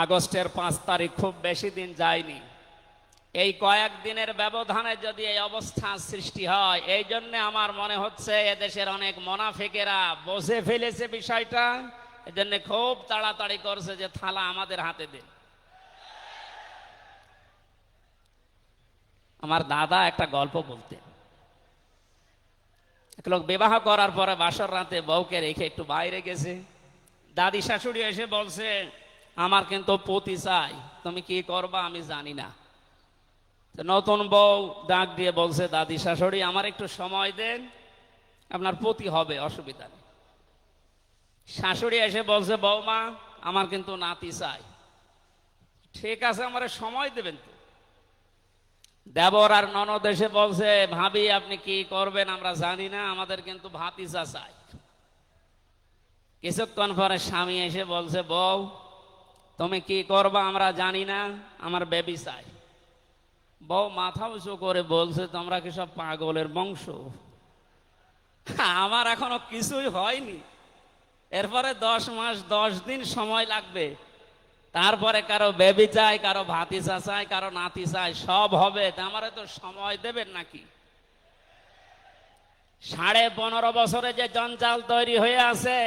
আগস্টের 5 তারিখ খুব বেশি দিন যায়নি। এই কয়েকদিনের ব্যবধানে যদি এই অবস্থা সৃষ্টি হয়, এই জন্য আমার মনে হচ্ছে এদেশের অনেক মুনাফিকেরা বুঝে ফেলেছে বিষয়টা, এজন্য খুব তাড়াতাড়ি করছে যে থালা আমাদের হাতে দিন। আমার দাদা একটা গল্প বলতেন। এক লোক বিবাহ করার পরে বাসর রাতে বউকে রেখে একটু বাইরে গেছে। দাদি শাশুড়ি এসে বলছে, আমার কিন্তু পতি চাই, তুমি কি করবা আমি জানি না। নতুন বউ ডাক দিয়ে বলছে, দাদি শাশুড়ি আমার একটু সময় দেন, আপনার পতি হবে, অসুবিধা নেই। শাশুড়ি এসে বলছে, বৌমা আমার কিন্তু নাতি চাই। ঠিক আছে, আমার সময় দেবেন তো। দেবর আর ননদ এসে বলছে, ভাবি আপনি কি করবেন আমরা জানি না, আমাদের কিন্তু ভাতিজা চাই। কিছুক্ষণ পরে স্বামী এসে বলছে, বউ তুমি কি করবা আমরা জানি না, আমার বেবি চাই। বউ মাথা উঁচু করে বলছে, তোমরা কি সব পাগলের বংশ? আমার এখনো কিছুই হয়নি, এরপরে 10 মাস 10 দিন সময় লাগবে, তারপরে কারো বেবি চাই, কারো ভাতিজা চাই, কারো নাতি চাই, সব হবে। আমারে তো সময় দেবেন নাকি? 15.5 বছরে যে জঞ্জাল তৈরি হয়ে আছে,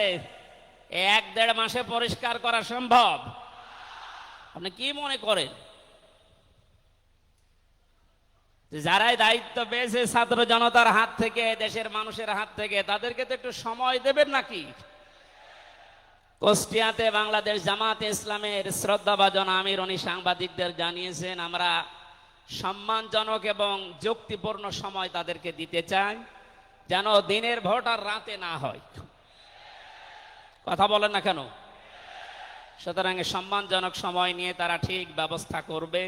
1-1.5 মাসে পরিষ্কার করা সম্ভব? আপনি কি মনে করেন? যারাই দায়িত্ব পেয়েছে ছাত্র জনতার হাত থেকে, দেশের মানুষের হাত থেকে, তাদেরকে তো একটু সময় দেবেন নাকি? কুষ্টিয়াতে বাংলাদেশ জামাতে ইসলামের শ্রদ্ধাভাজন আমির উনি সাংবাদিকদের জানিয়েছেন, আমরা সম্মানজনক এবং যুক্তিপূর্ণ সময় তাদেরকে দিতে চাই, যেন দিনের ভোট আর রাতে না হয়। কথা বলেন না কেন? সুতরাং সম্মানজনক সময় নিয়ে তারা ঠিক ব্যবস্থা করবে।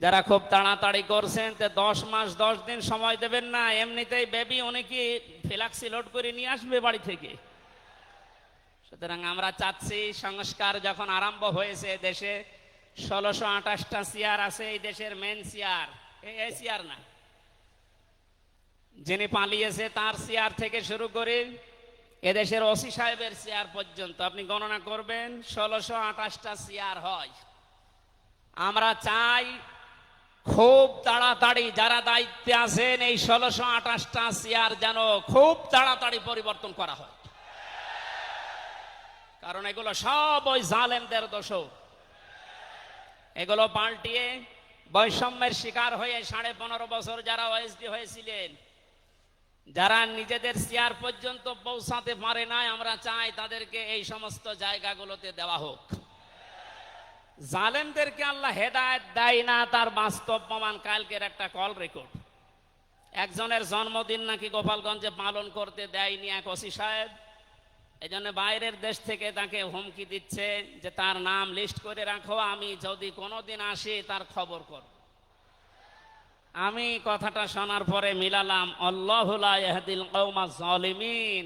যারা খুব তাড়াতাড়ি করছেন, 10 মাস 10 দিন সময় দেবেন না, এমনিতেই বেবি অনেকে ফ্ল্যাক্সি লোড করে নিয়ে আসবে বাড়ি থেকে। সুতরাং আমরা চাচ্ছি, সংস্কার যখন আরম্ভ হয়েছে দেশে, 1628টা চেয়ার আছে এই দেশের মেন চেয়ার, এই চেয়ার না, যিনি পালিয়েছে তার চেয়ার থেকে শুরু করে এদেশের ওসি সাহেবের চেয়ার পর্যন্ত আপনি গণনা করবেন, 1628টা চেয়ার হয়। আমরা চাই খুব তাড়াতাড়ি যারা দায়িত্বে আছেন এই 1628টা চেয়ার যেন খুব তাড়াতাড়ি পরিবর্তন করা হয়, কারণ এগুলো সব ওই জালেমদের দোষ। এগুলো পাল্টিয়ে বৈষম্যের শিকার হয়ে 15.5 বছর যারা ওএসডি হয়েছিলেন, যারা নিজেদের চেয়ার পর্যন্ত পৌঁছাতে পারে নাই, আমরা চাই তাদেরকে এই সমস্ত জায়গাগুলোতে দেওয়া হোক। জালেমদেরকে আল্লাহ হেদায়েত দেয় না, তার বাস্তব প্রমাণ কালকের একটা কল রেকর্ড। একজনের জন্মদিন নাকি গোপালগঞ্জে পালন করতে দেয়নি এক ওসি সাহেব, এজন্য বাইরের দেশ থেকে তাকে হুমকি দিচ্ছে যে তার নাম লিস্ট করে রাখো, আমি যদি কোনোদিন আসি তার খবর কর। আমি কথাটা শোনার পরে মিলালাম, আল্লাহু লা ইয়াহদিল কওমাজ জালিমিন।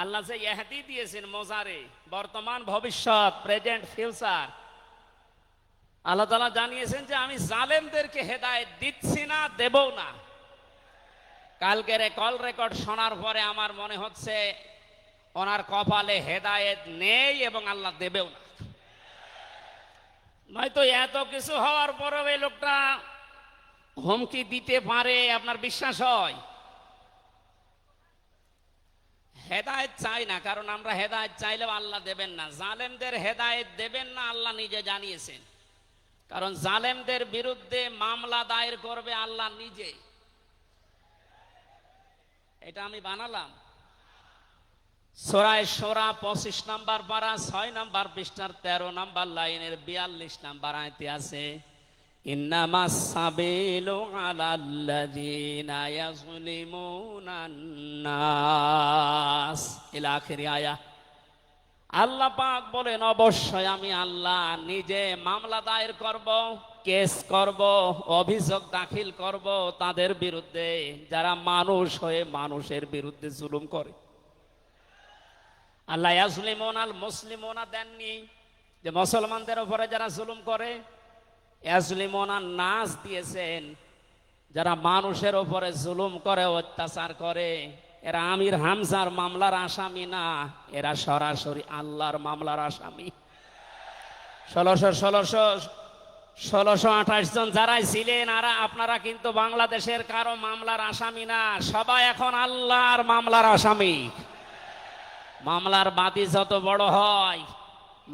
আল্লাহ যে ইহদি দিয়েছেন মোজারে, বর্তমান ভবিষ্যৎ, প্রেজেন্ট ফিউচার, আল্লাহ তাআলা জানিয়েছেন যে আমি জালেমদেরকে হেদায়েত দিচ্ছি না, দেবও না। কালকের কল রেকর্ড শোনার পরে আমার মনে হচ্ছে ওনার কপালে হেদায়েত নেই এবং আল্লাহ দেবেও না। নয়তো এত কিছু হওয়ার পরেও এই লোকটা হুমকি দিতে পারে, আপনার বিশ্বাস হয়? হেদায়েত চাই না, কারণ আমরা হেদায়েত চাইলেও আল্লাহ দেবেন না। জালেমদের হেদায়েত দেবেন না, আল্লাহ নিজে জানিয়েছেন। কারণ জালেমদের বিরুদ্ধে মামলা দায়ের করবে আল্লাহ নিজে। এটা আমি বানালাম। সূরা শুরা 25 নম্বর পারা 6 নম্বর পৃষ্ঠার 13 নম্বর লাইনের 42 নম্বর আয়াতে আছে, ইন্নামাস সাবিলু আলাল্লাযিনা ইয়াযলিমুনান নাস, ইলা আখিরি আয়া। আল্লাহ পাক বলেন, অবশ্যই আমি আল্লাহ নিজে মামলা দায়ের করব, কেস করব, অভিযোগ দাখিল করব তাদের বিরুদ্ধে যারা মানুষ হয়ে মানুষের বিরুদ্ধে জুলুম করে। আল্লাহ ইয়াজলিমুন আল মুসলিমুনা দেননি যে মুসলমানদের উপরে যারা জুলুম করে, ইয়াজলিমুন আন নাস দিয়েছেন, যারা মানুষের উপরে জুলুম করে, অত্যাচার করে। এরা আমির হামজার মামলার আসামি না, এরা সরাসরি আল্লাহর মামলার আসামি। ষোলোশো ষোলোশো 1628 জন যারাই ছিলেন আর আপনারা কিন্তু বাংলাদেশের কারো মামলার আসামি না, সবাই এখন আল্লাহর মামলার আসামি। মামলার বাদী যত বড় হয়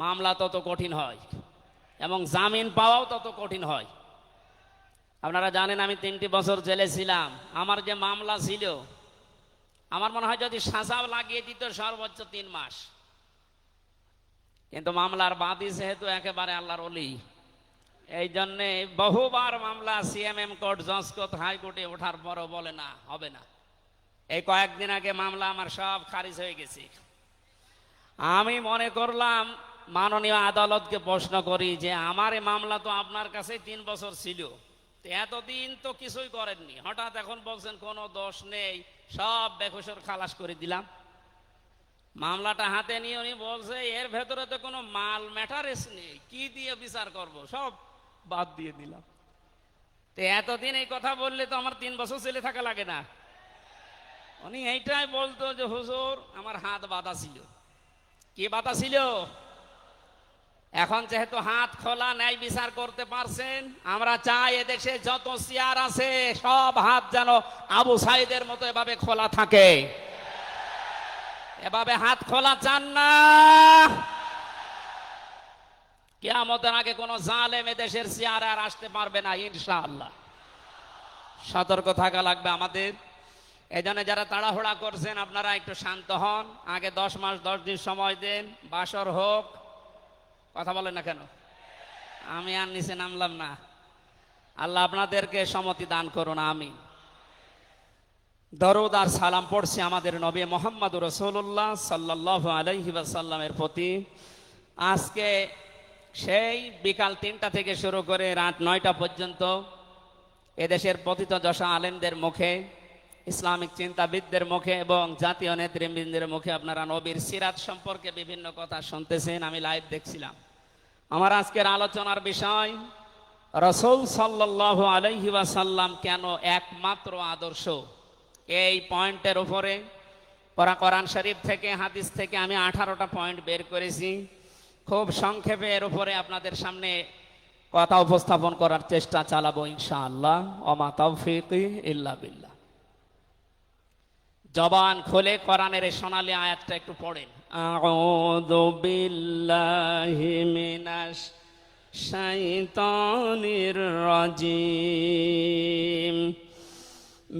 মামলা তত কঠিন হয় এবং জামিন পাওয়াও তত কঠিন হয়। আপনারা জানেন আমি 3টি বছর জেলে ছিলাম। আমার যে মামলা ছিল, আমার মনে হয় যদি সাজাও লাগিয়ে দিত সর্বোচ্চ 3 মাস। কিন্তু মামলার বাদী যেহেতু একেবারে আল্লাহর ওলি, এই জন্যে বহুবার মামলা সিএমএম কোর্ট, জজ কোর্ট, হাইকোর্টে ওঠার পরও বলে না, হবে না। এই কয়েকদিন আগে মামলা আমার সব খারিজ হয়ে গেছে। আমি মনে করলাম মাননীয় আদালতকে প্রশ্ন করি যে আমার এই মামলা তো আপনার কাছে 3 বছর ছিল, এতদিন তো কিছুই করেননি, হঠাৎ এখন বলছেন কোনো দোষ নেই, সব বেকসুর খালাস করে দিলাম। মামলাটা হাতে নিয়ে উনি বলছে এর ভেতরে তো কোনো মাল ম্যাটারেস নেই, কি দিয়ে বিচার করব, সব বাদ দিয়ে দিলাম। তো এতদিন এই কথা বললে তো আমার 3 বছর জেলে থাকা লাগে না। উনি এইটাই বলতো যে হুজুর আমার হাত বাঁধা ছিল। কি বাধা ছিল? এখন যেহেতু হাত খোলা, ন্যায় বিচার করতে পারছেন, আমরা চাই এদেশে যত চেয়ার আছে সব হাত যেন আবু সাইদের মতো এভাবে খোলা থাকে। এভাবে হাত খোলা চান না? কিয়ামতের আগে কোন জালেম এদেশের চেয়ারে আর আসতে পারবে না ইনশাআল্লাহ। সতর্ক থাকা লাগবে আমাদের। এই জন্য যারা তাড়াহুড়া করছেন আপনারা একটু শান্ত হন, আগে 10 মাস 10 দিন সময় দেন, বাসর হোক। কথা বলেন না কেন? আমি আর নিচে নামলাম না। আল্লাহ আপনাদেরকে সম্মতি দান করুন, আমিন। দরুদ আর সালাম পড়ছি আমাদের নবী মুহাম্মদুর রাসূলুল্লাহ সাল্লাল্লাহু আলাইহি ওয়াসাল্লামের প্রতি। আজকে সেই বিকাল 3টা থেকে শুরু করে রাত 9টা পর্যন্ত এদেশের পতিত যশা আলেমদের মুখে, ইসলামিক চিন্তাবিদদের মুখে এবং জাতীয় নেতৃবৃন্দের মুখে আপনারা নবীর সিরাত সম্পর্কে বিভিন্ন কথা শুনতেছেন। আমি লাইভ দেখছিলাম। আমার আজকের আলোচনার বিষয় রাসূল সাল্লাল্লাহু আলাইহি ওয়াসাল্লাম কেন একমাত্র আদর্শ। এই পয়েন্টের উপরে কোরআন শরীফ থেকে, হাদিস থেকে আমি 18টা পয়েন্ট বের করেছি। খুব সংক্ষেপে এর উপরে আপনাদের সামনে কথা উপস্থাপন করার চেষ্টা চালাবো ইনশাআল্লাহ। ওমা তাওফীকি ইল্লা বিল্লাহ। জবান খুলে কোরআনের এই সোনালী আয়াতটা একটু পড়েন। আউযু বিল্লাহি মিনাশ শাইতানির রাজিম।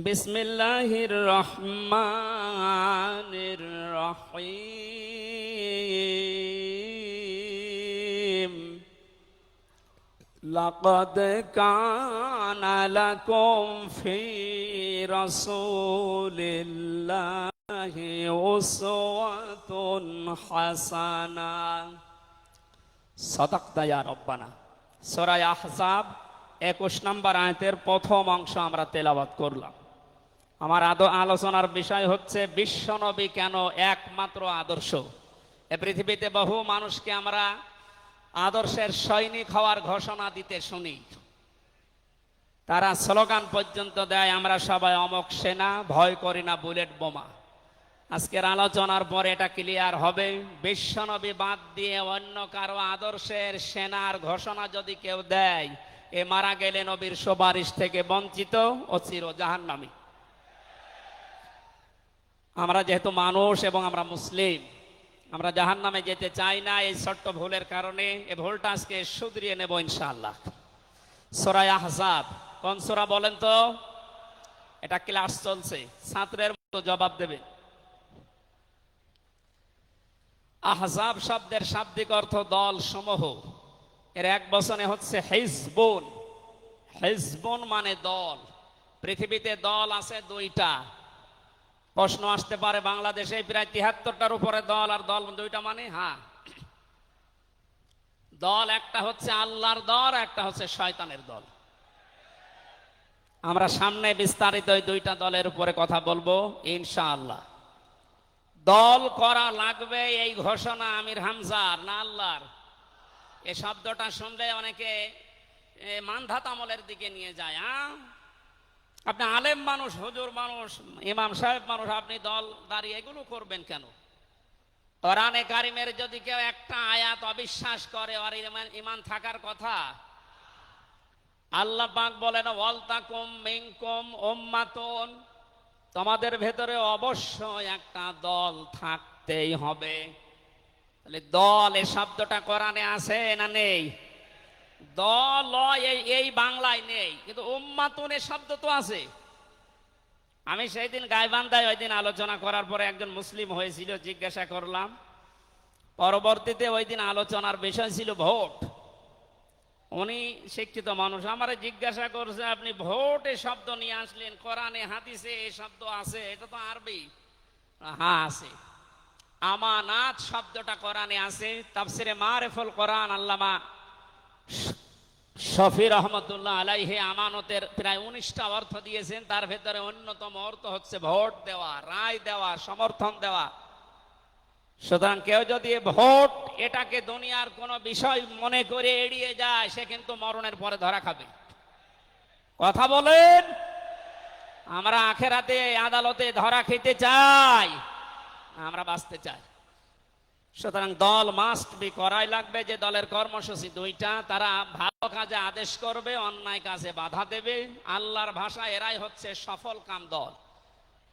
বিসমিল্লাহির রহমানির রহিম। লাকাদ কানা লাকুম ফি রাসূলিল্লাহি উসওয়াতুন হাসানাহ। সাদাকতা ইয়া রাব্বানা। সূরা আহজাব 21 নম্বর আয়াতের প্রথম অংশ আমরা তেলাওয়াত করলাম। আমার আলোচনার বিষয় হচ্ছে বিশ্বনবী কেন একমাত্র আদর্শ। এ পৃথিবীতে বহু মানুষকে আমরা আদর্শের সৈনিক হওয়ার ঘোষণা দিতে শুনি, তারা স্লোগান পর্যন্ত দেয় আমরা সবাই অমক সেনা, ভয় করি না বুলেট বোমা। আজকের আলোচনার পরে এটা ক্লিয়ার হবে, বিশ্বনবী বাদ দিয়ে অন্য কারো আদর্শের সেনার ঘোষণা যদি কেউ দেয়, এ মারা গেলে নবীর সুপারিশ থেকে বঞ্চিত ও চির জাহান্নামী। আমরা যেহেতু মানুষ এবং আমরা মুসলিম, আমরা জাহান্নামে যেতে চাই না। এই ছোট্ট ভুলের কারণে এই ভুলটা আজকে শুধরিয়ে নেব ইনশাআল্লাহ। সূরা আহজাব কোন সূরা বলেন তো? এটা ক্লাস চলছে, ছাত্রের মতো জবাব দেবে। আহজাব শব্দের শাব্দিক অর্থ দল সমূহ। এর এক বচনে হচ্ছে হিজবুন। হিজবুন মানে দল। পৃথিবীতে দল আছে 2টা। প্রশ্ন আসতে পারে বাংলাদেশে প্রায় 73টার উপরে দল, আর দল 2টা মানে? হ্যাঁ, দল একটা হচ্ছে আল্লাহর দল, একটা হচ্ছে শয়তানের দল। আমরা সামনে বিস্তারিত ওই 2টা দলের উপরে কথা বলবো ইনশাআল্লাহ। দল করা লাগবে এই ঘোষণা আমির হামজার না আল্লাহর? এই শব্দটা শুনলে অনেকে মানধাত আমলের দিকে নিয়ে যায়। আপনি আলেম মানুষ, হুজুর মানুষ, ইমাম সাহেব মানুষ, আপনি দল দাঁড়িয়ে এগুলো করবেন কেন? কোরআনে কারিমের যদি কেউ একটা আয়াত অবিশ্বাস করে আর ঈমান থাকার কথা। আল্লাহ পাক বলেন ওয়ালতাকুম মিনকুম উম্মাতুন, তোমাদের ভেতরে অবশ্যই একটা দল থাকতেই হবে। তাহলে দল এই শব্দটা কোরআনে আছে না নেই? দল এই বাংলায় নেই, কিন্তু উম্মাতুন এই শব্দ তো আছে। আমি সেই দিন গাইবান্ধায় ওই দিন আলোচনা করার পরে একজন মুসলিম হয়েছিল, জিজ্ঞাসা করলাম। পরবর্তীতে ওই দিন আলোচনার বিষয় ছিল ভোট। উনি শিক্ষিত মানুষ, আমারে জিজ্ঞাসা করছে আপনি ভোট এ শব্দ নিয়ে আসলেন, কোরআনে হাদিসে এই শব্দ আছে? এটা তো আরবি। হ্যাঁ আছে। আমানাত শব্দটা কোরআনে আছে। তাফসিরে মারিফুল কোরআন আল্লামা শফি রহমতুল্লাহ আলাইহি আমানতের প্রায় 19টা অর্থ দিয়েছেন। তার ভেতরে অন্যতম অর্থ হচ্ছে ভোট দেওয়া, রায় দেওয়া, সমর্থন দেওয়া। সুতরাং কেউ যদি ভোট এটাকে দুনিয়ার কোন বিষয় মনে করে এড়িয়ে যায়, সে কিন্তু মরণের পরে ধরা খাবে। কথা বলেন, আমরা আখেরাতে আদালতে ধরা খেতে চাই, আমরা বাঁচতে চাই। সুতরাং দল মাস্ট বি, করাই লাগবে। যে দলের কর্মসূচি দুইটা, তারা ভালো কাজে আদেশ করবে, অন্যায় কাজে বাধা দেবে। আল্লাহর ভাষা এরাই হচ্ছে সফল কাম দল।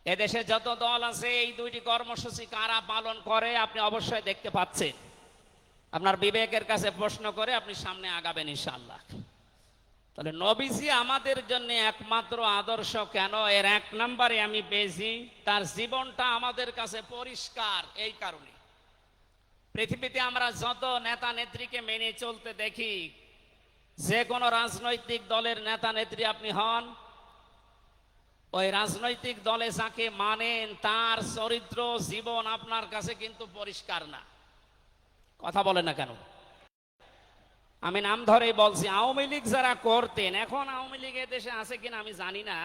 এদেশে যত দল আছে এই দুইটি কর্মসূচি কারা পালন করে আপনি অবশ্যই দেখতে পাচ্ছেন। আপনার বিবেকের কাছে প্রশ্ন করে আপনি সামনে আগাবেন ইনশাআল্লাহ। তাহলে নবীজি আমাদের জন্য একমাত্র আদর্শ কেন? এর 1 নম্বরে আমি পেয়েছি তার জীবনটা আমাদের কাছে পরিষ্কার। এই কারণে পৃথিবীতে আমরা যত নেতা নেত্রীকে মেনে চলতে দেখি, যে কোনো রাজনৈতিক দলের নেতা নেত্রী আপনি হন, ওই রাজনৈতিক দলে যাকে মানেন তার চরিত্র জীবন আপনার কাছে কিন্তু পরিষ্কার না। কথা বলে না কেন? আমি নাম ধরেই বলছি, আওয়ামী লীগ যারা করতেন, এখন আওয়ামী লীগ দেশে আছে কিনা আমি জানি না,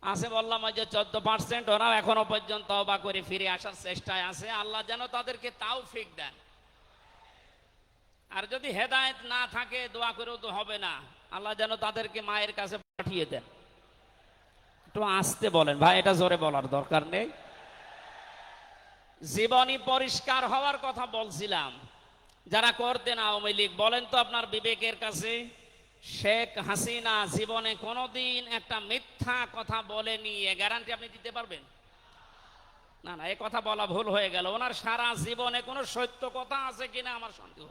আছে বললাম ওই যে 14%, ওরাও এখনো পর্যন্ত তওবা করে ফিরে আসার চেষ্টায় আছে। আল্লাহ যেন তাদেরকে তাওফিক দেন। আর যদি হেদায়েত না থাকে দোয়া করেও তো হবে না, আল্লাহ যেন তাদেরকে মায়ের কাছে পাঠিয়ে দেন। একটু আস্তে বলেন ভাই, এটা জোরে বলার দরকার নেই। জীবনী পরিষ্কার হওয়ার কথা বলছিলাম। যারা করতেন আওয়ামী লীগ, বলেন তো আপনার বিবেকের কাছে, শেখ হাসিনা জীবনে কোনোদিন একটা মিথ্যা কথা বলেনি, এ গ্যারান্টি আপনি দিতে পারবেন? না না, এ কথা বলা ভুল হয়ে গেল। ওনার সারা জীবনে কোনো সত্য কথা আছে কিনা আমার সন্দেহ।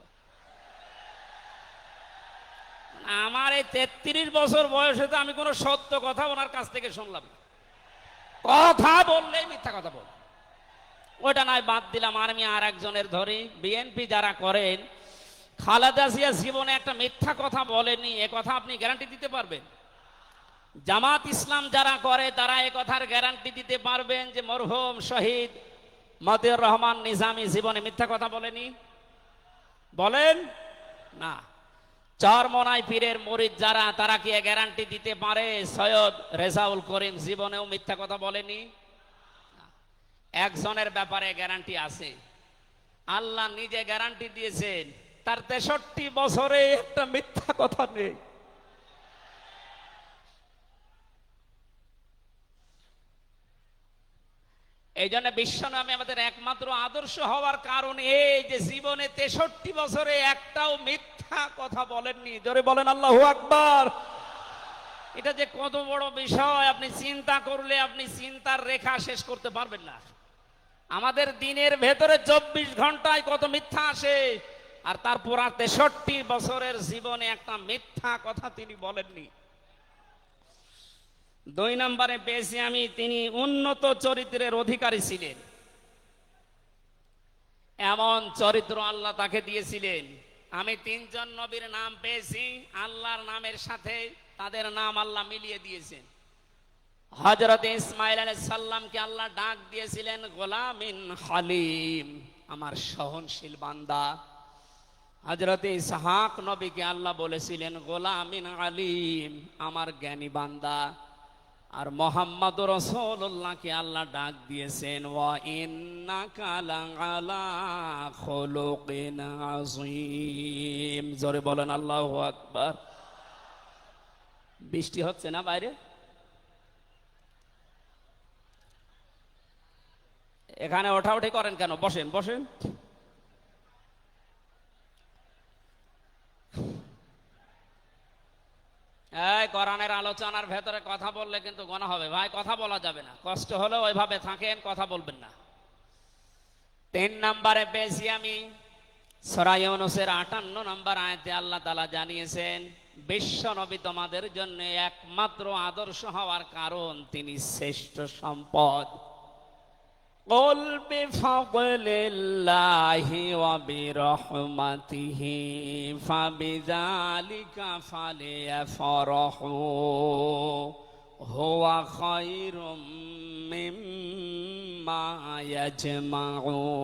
আমার এই 33 বছর বয়সে তো আমি কোনো সত্য কথা ওনার কাছ থেকে শুনলাম না। কথা বললেই মিথ্যা কথা বল। ওইটা নয়, বাদ দিলাম। আমি আর একজনের ধরি, বিএনপি যারা করেন, খালেদা জিয়া জীবনে একটা মিথ্যা কথা বলেনি, এ কথা আপনি গ্যারান্টি দিতে পারবেন? জামাত ইসলাম যারা করে তারা এ কথার গ্যারান্টি দিতে পারবেন যে মরহুম শহীদ মতিউর রহমান নিজামী জীবনে মিথ্যা কথা বলেনি? বলেন না। চরমনাই পীরের মুরিদ যারা, তারা কি গ্যারান্টি দিতে পারে সৈয়দ রেজাউল করিম জীবনেও মিথ্যা কথা বলেনি? একজনের ব্যাপারে গ্যারান্টি আছে, আল্লাহ নিজে গ্যারান্টি দিয়েছেন, তার 63 বছরে একটা মিথ্যা কথা নেই। এই জন্য বিশ্বনবী আমাদের একমাত্র আদর্শ হওয়ার কারণ এই যে জীবনে 63 বছরে একটাও মিথ্যা কথা বলেননি। জোরে বলেন আল্লাহু আকবার। এটা যে কত বড় বিষয় আপনি চিন্তা করলে আপনি চিন্তার রেখা শেষ করতে পারবেন না। আমাদের দিনের ভেতরে 24 ঘন্টায় কত মিথ্যা আসে, আর তার পুরা 63 বছরের জীবনে একটা মিথ্যা কথা তিনি বলেননি। 2 নম্বরে পেয়েছি আমি, তিনি উন্নত চরিত্রের অধিকারী ছিলেন। এমন চরিত্র আল্লাহ তাকে দিয়েছিলেন। আমি 3 জন নবীর নাম পেয়েছি, আল্লাহর নামের সাথে তাদের নাম আল্লাহ মিলিয়ে দিয়েছেন। হযরত ইসমাঈল আলাইহিস সালামকে আল্লাহ ডাক দিয়েছিলেন গোলামিন হালিম, আমার সহনশীল বান্দা। হযরত ইসহাক নবীকে আল্লাহ বলেছিলেন গোলামিন আলিম, আমার জ্ঞানী বান্দা। আর মুহাম্মদুর রাসূলুল্লাহকে আল্লাহ ডাক দিয়েছেন ওয়া ইন্নাকা লাআলা খুলুকিন আযীম। জোরে বলেন আল্লাহু আকবার। বৃষ্টি হচ্ছে না বাইরে? এখানে ওঠাউঠি করেন কেন? বসেন বসেন। এই কোরআনের আলোচনার ভেতরে কথা বললে কিন্তু গোনা হবে ভাই, কথা বলা যাবে না। কষ্ট হলে ওইভাবে থাকেন, কথা বলবেন না। 3 নম্বরে পেয়েছি আমি সূরা ইউনূসের 58 নম্বর আয়াতে আল্লাহ তাআলা জানিয়েছেন, বিশ্ব নবী তোমাদের জন্য একমাত্র আদর্শ হওয়ার কারণ তিনি শ্রেষ্ঠ সম্পদ। কুল বিফাদলিল্লাহি ওয়া বিরহমাতিহি ফাবিযালিকা ফালিয়াফরাহু হুয়া খায়রুম মিম্মা ইয়াজমাউন।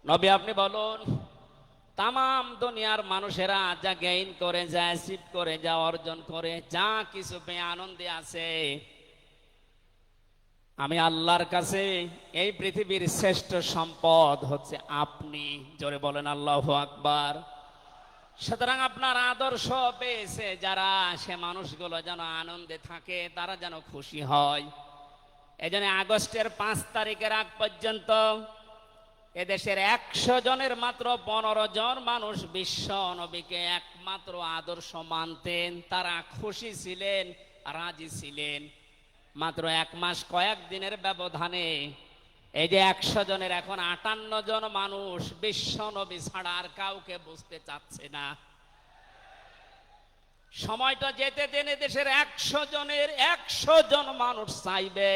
নবী আপনি বলুন, তামাম দুনিয়ার মানুষেরা যা গেইন করে, যা অ্যাচিভ করে, যা অর্জন করে, যা কিছু পেয়ে আনন্দে আছে, আমি আল্লাহর কাছে এই পৃথিবীর শ্রেষ্ঠ সম্পদ হচ্ছে আপনি। জোরে বলেন আল্লাহু আকবার। সুতরাং আপনার আদর্শ পেয়েছে যারা, সে মানুষগুলো যেন আনন্দে থাকে, তারা যেন খুশি হয়। এজন্য আগস্টের 5 তারিখের আগ পর্যন্ত এদেশের 100 জনের মাত্র 15 জন মানুষ বিশ্ব নবীকে একমাত্র আদর্শ মানতেন। তারা খুশি ছিলেন, রাজি ছিলেন। মাত্র 1 মাস কয়েক দিনের ব্যবধানে এই যে 100 জনের এখন 58 জন মানুষ বিশ্ব নবী ছাড়া আর কাউকে বুঝতে চাচ্ছে না। সময়টা যেতে দেন, দেশের 100 জনের 100 জন মানুষ চাইবে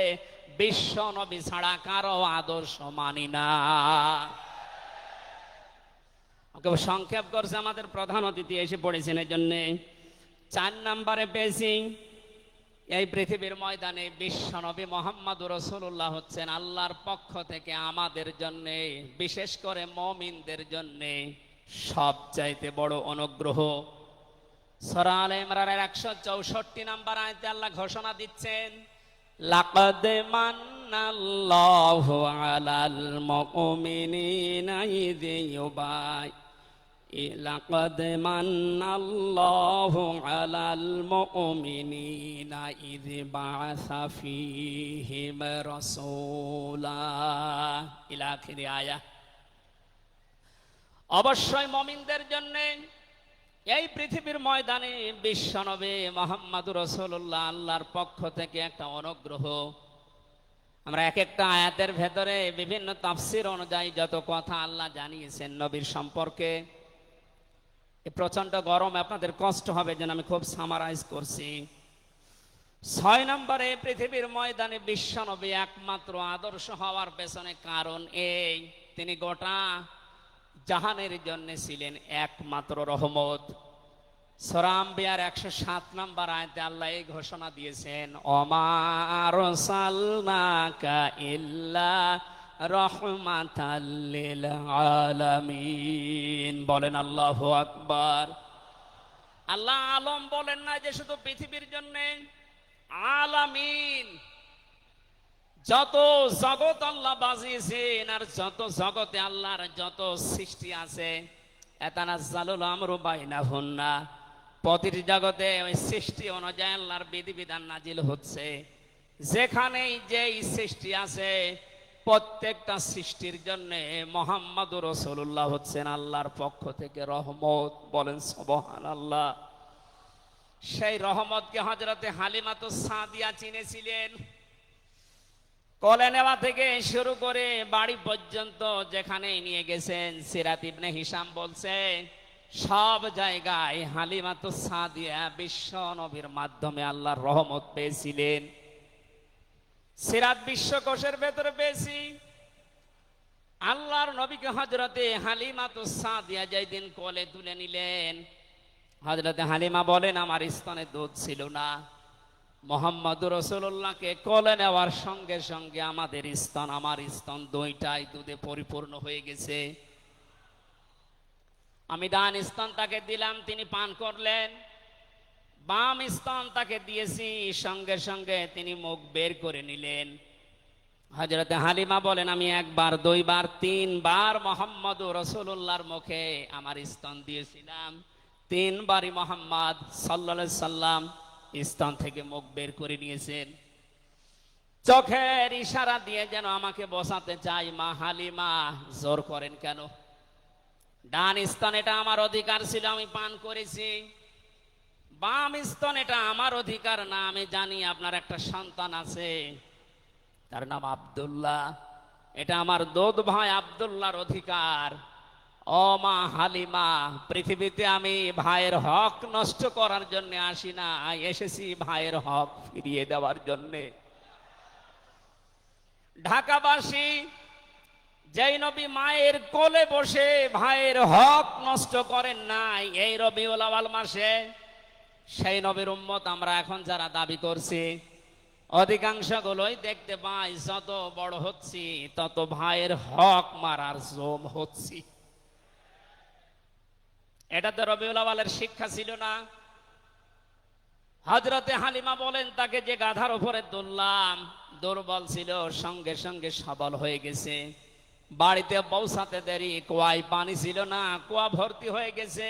বিশ্ব নবী ছাড়া কারো আদর্শ মানি না। সংক্ষেপ করছে আমাদের প্রধান অতিথি এসে পড়েছেন, এই জন্য 4 নম্বরে পেয়েছি এই পৃথিবীর ময়দানে বিশ্ব নবী মুহাম্মদুর রাসূলুল্লাহ হচ্ছেন আল্লাহর পক্ষ থেকে আমাদের জন্য, বিশেষ করে মুমিনদের জন্য সবচাইতে বড় অনুগ্রহ। সূরা আলে ইমরানের 164 নম্বর আয়াতে আল্লাহ ঘোষণা দিচ্ছেন, লাকাদ মান্নাল্লাহু আলাল মুমিনিনা ইয লাকাদ মান্নাল্লাহু আলাল মুমিনিনা ইয বাআসা ফীহিম রাসূলা ইলা আখির আয়া। অবশ্যই মুমিনদের জন্য এই পৃথিবীর ময়দানে বিশ্বনবী মুহাম্মদুর রাসূলুল্লাহ আল্লাহর পক্ষ থেকে একটা অনুগ্রহ। আমরা এক একটা আয়াতের ভেতরে বিভিন্ন তাফসীর অনুযায়ী যত কথা আল্লাহ জানিয়েছেন নবীর সম্পর্কে, এই প্রচন্ড গরমে আপনাদের কষ্ট হবে যেন আমি খুব সামারাইজ করছি। 6 নম্বরে পৃথিবীর ময়দানে বিশ্বনবী একমাত্র আদর্শ হওয়ার পেছনে কারণ এই, তিনি গোটা জাহানের জন্য ছিলেন একমাত্র রহমত। সূরা আম্বিয়ার 107 নম্বর আয়াতে আল্লাহ এই ঘোষণা দিয়েছেন, ওমা আরসালনাকা ইল্লা রাহমাতাল লিল আলামিন। বলেন আল্লাহু আকবার। আল্লাহ আলম বলেন না যে শুধু পৃথিবীর জন্য, আলামিন যত জগৎ আল্লাহ বাজিয়েছেন আর যত জগতে আল্লাহর যত সৃষ্টি আছে, এতানাজ্জালুল আমরু বাইনাহুন্না, প্রতিটি জগতে ওই সৃষ্টি অনুযায়ী আল্লাহর বিধিবিধান নাজিল হচ্ছে। যেখানেই যেই সৃষ্টি আছে প্রত্যেকটা সৃষ্টির জন্য মুহাম্মদুর রাসূলুল্লাহ হচ্ছেন আল্লাহর পক্ষ থেকে রহমত। বলেন সুবহানাল্লাহ। সেই রহমতকে হযরতে হালিমাতুস সাদিয়া চিনেছিলেন। কোলে নেওয়া থেকে শুরু করে বাড়ি পর্যন্ত যেখানে নিয়ে গেছেন, সিরাত ইবনে হিশাম বলছে সব জায়গায় হালিমাতুস সাদিয়া বিশ্ব নবীর মাধ্যমে আল্লাহর রহমত পেয়েছিলেন। সিরাত বিশ্বকোষের ভেতরে পেয়েছি আল্লাহর নবীকে হযরতে হালিমাতুস সাদিয়া যেদিন কোলে তুলে নিলেন, হযরতে হালিমা বলেন আমার স্তনে দুধ ছিল না, মুহাম্মদুর রাসূলুল্লাহকে কোলে নেওয়ার সঙ্গে সঙ্গে আমাদের স্তন, আমার স্তন দুইটাই দুধে পরিপূর্ণ হয়ে গেছে। আমি ডান স্তন তাকে দিলাম, তিনি পান করলেন। বাম স্তন তাকে দিয়েছি, সঙ্গে সঙ্গে তিনি মুখ বের করে নিলেন। হযরতে হালিমা বলেন আমি একবার, দুইবার, 3 বার মুহাম্মদুর রাসূলুল্লাহর মুখে আমার স্তন দিয়েছিলাম। 3 বারই মুহাম্মদ সাল্লাল্লাহু আলাইহি সাল্লাম স্তন থেকে মুখ বের করে নিয়েছেন। চোখের ইশারা দিয়ে যেন আমাকে বসাতে চাই। মা হালিমা, জোর করেন কেন? ডান স্তন এটা আমার অধিকার ছিল, আমি পান করেছি। বাম স্তন এটা আমার অধিকার না। আমি জানি আপনার একটা সন্তান আছে, তার নাম আব্দুল্লাহ, এটা আমার দোদ ভাই আব্দুল্লাহর অধিকার। ও মা হালিমা, পৃথিবীতে আমি ভাইয়ের হক নষ্ট করার জন্য আসি না, এসেছি ভাইয়ের হক ফিরিয়ে দেওয়ার জন্যে। ঢাকাবাসী, যেই নবী মায়ের কোলে বসে ভাইয়ের হক নষ্ট করেন নাই এই রবিউল আউয়াল মাসে, সেই নবীর উম্মত আমরা এখন যারা দাবি করছি, অধিকাংশ গুলোই দেখতে পাই যত বড় হচ্ছি তত ভাইয়ের হক মারার জম হচ্ছি। এটা তো রবিউল আউয়ালের শিক্ষা ছিল না? হযরতে হালিমা বলেন, তাকে যে গাধার উপরে তুললাম দুর্বল ছিল, সঙ্গে সঙ্গে সবল হয়ে গেছে। বাড়িতে পৌঁছাতে দেরি, কুয়ায় পানি ছিল না, কুয়া ভর্তি হয়ে গেছে।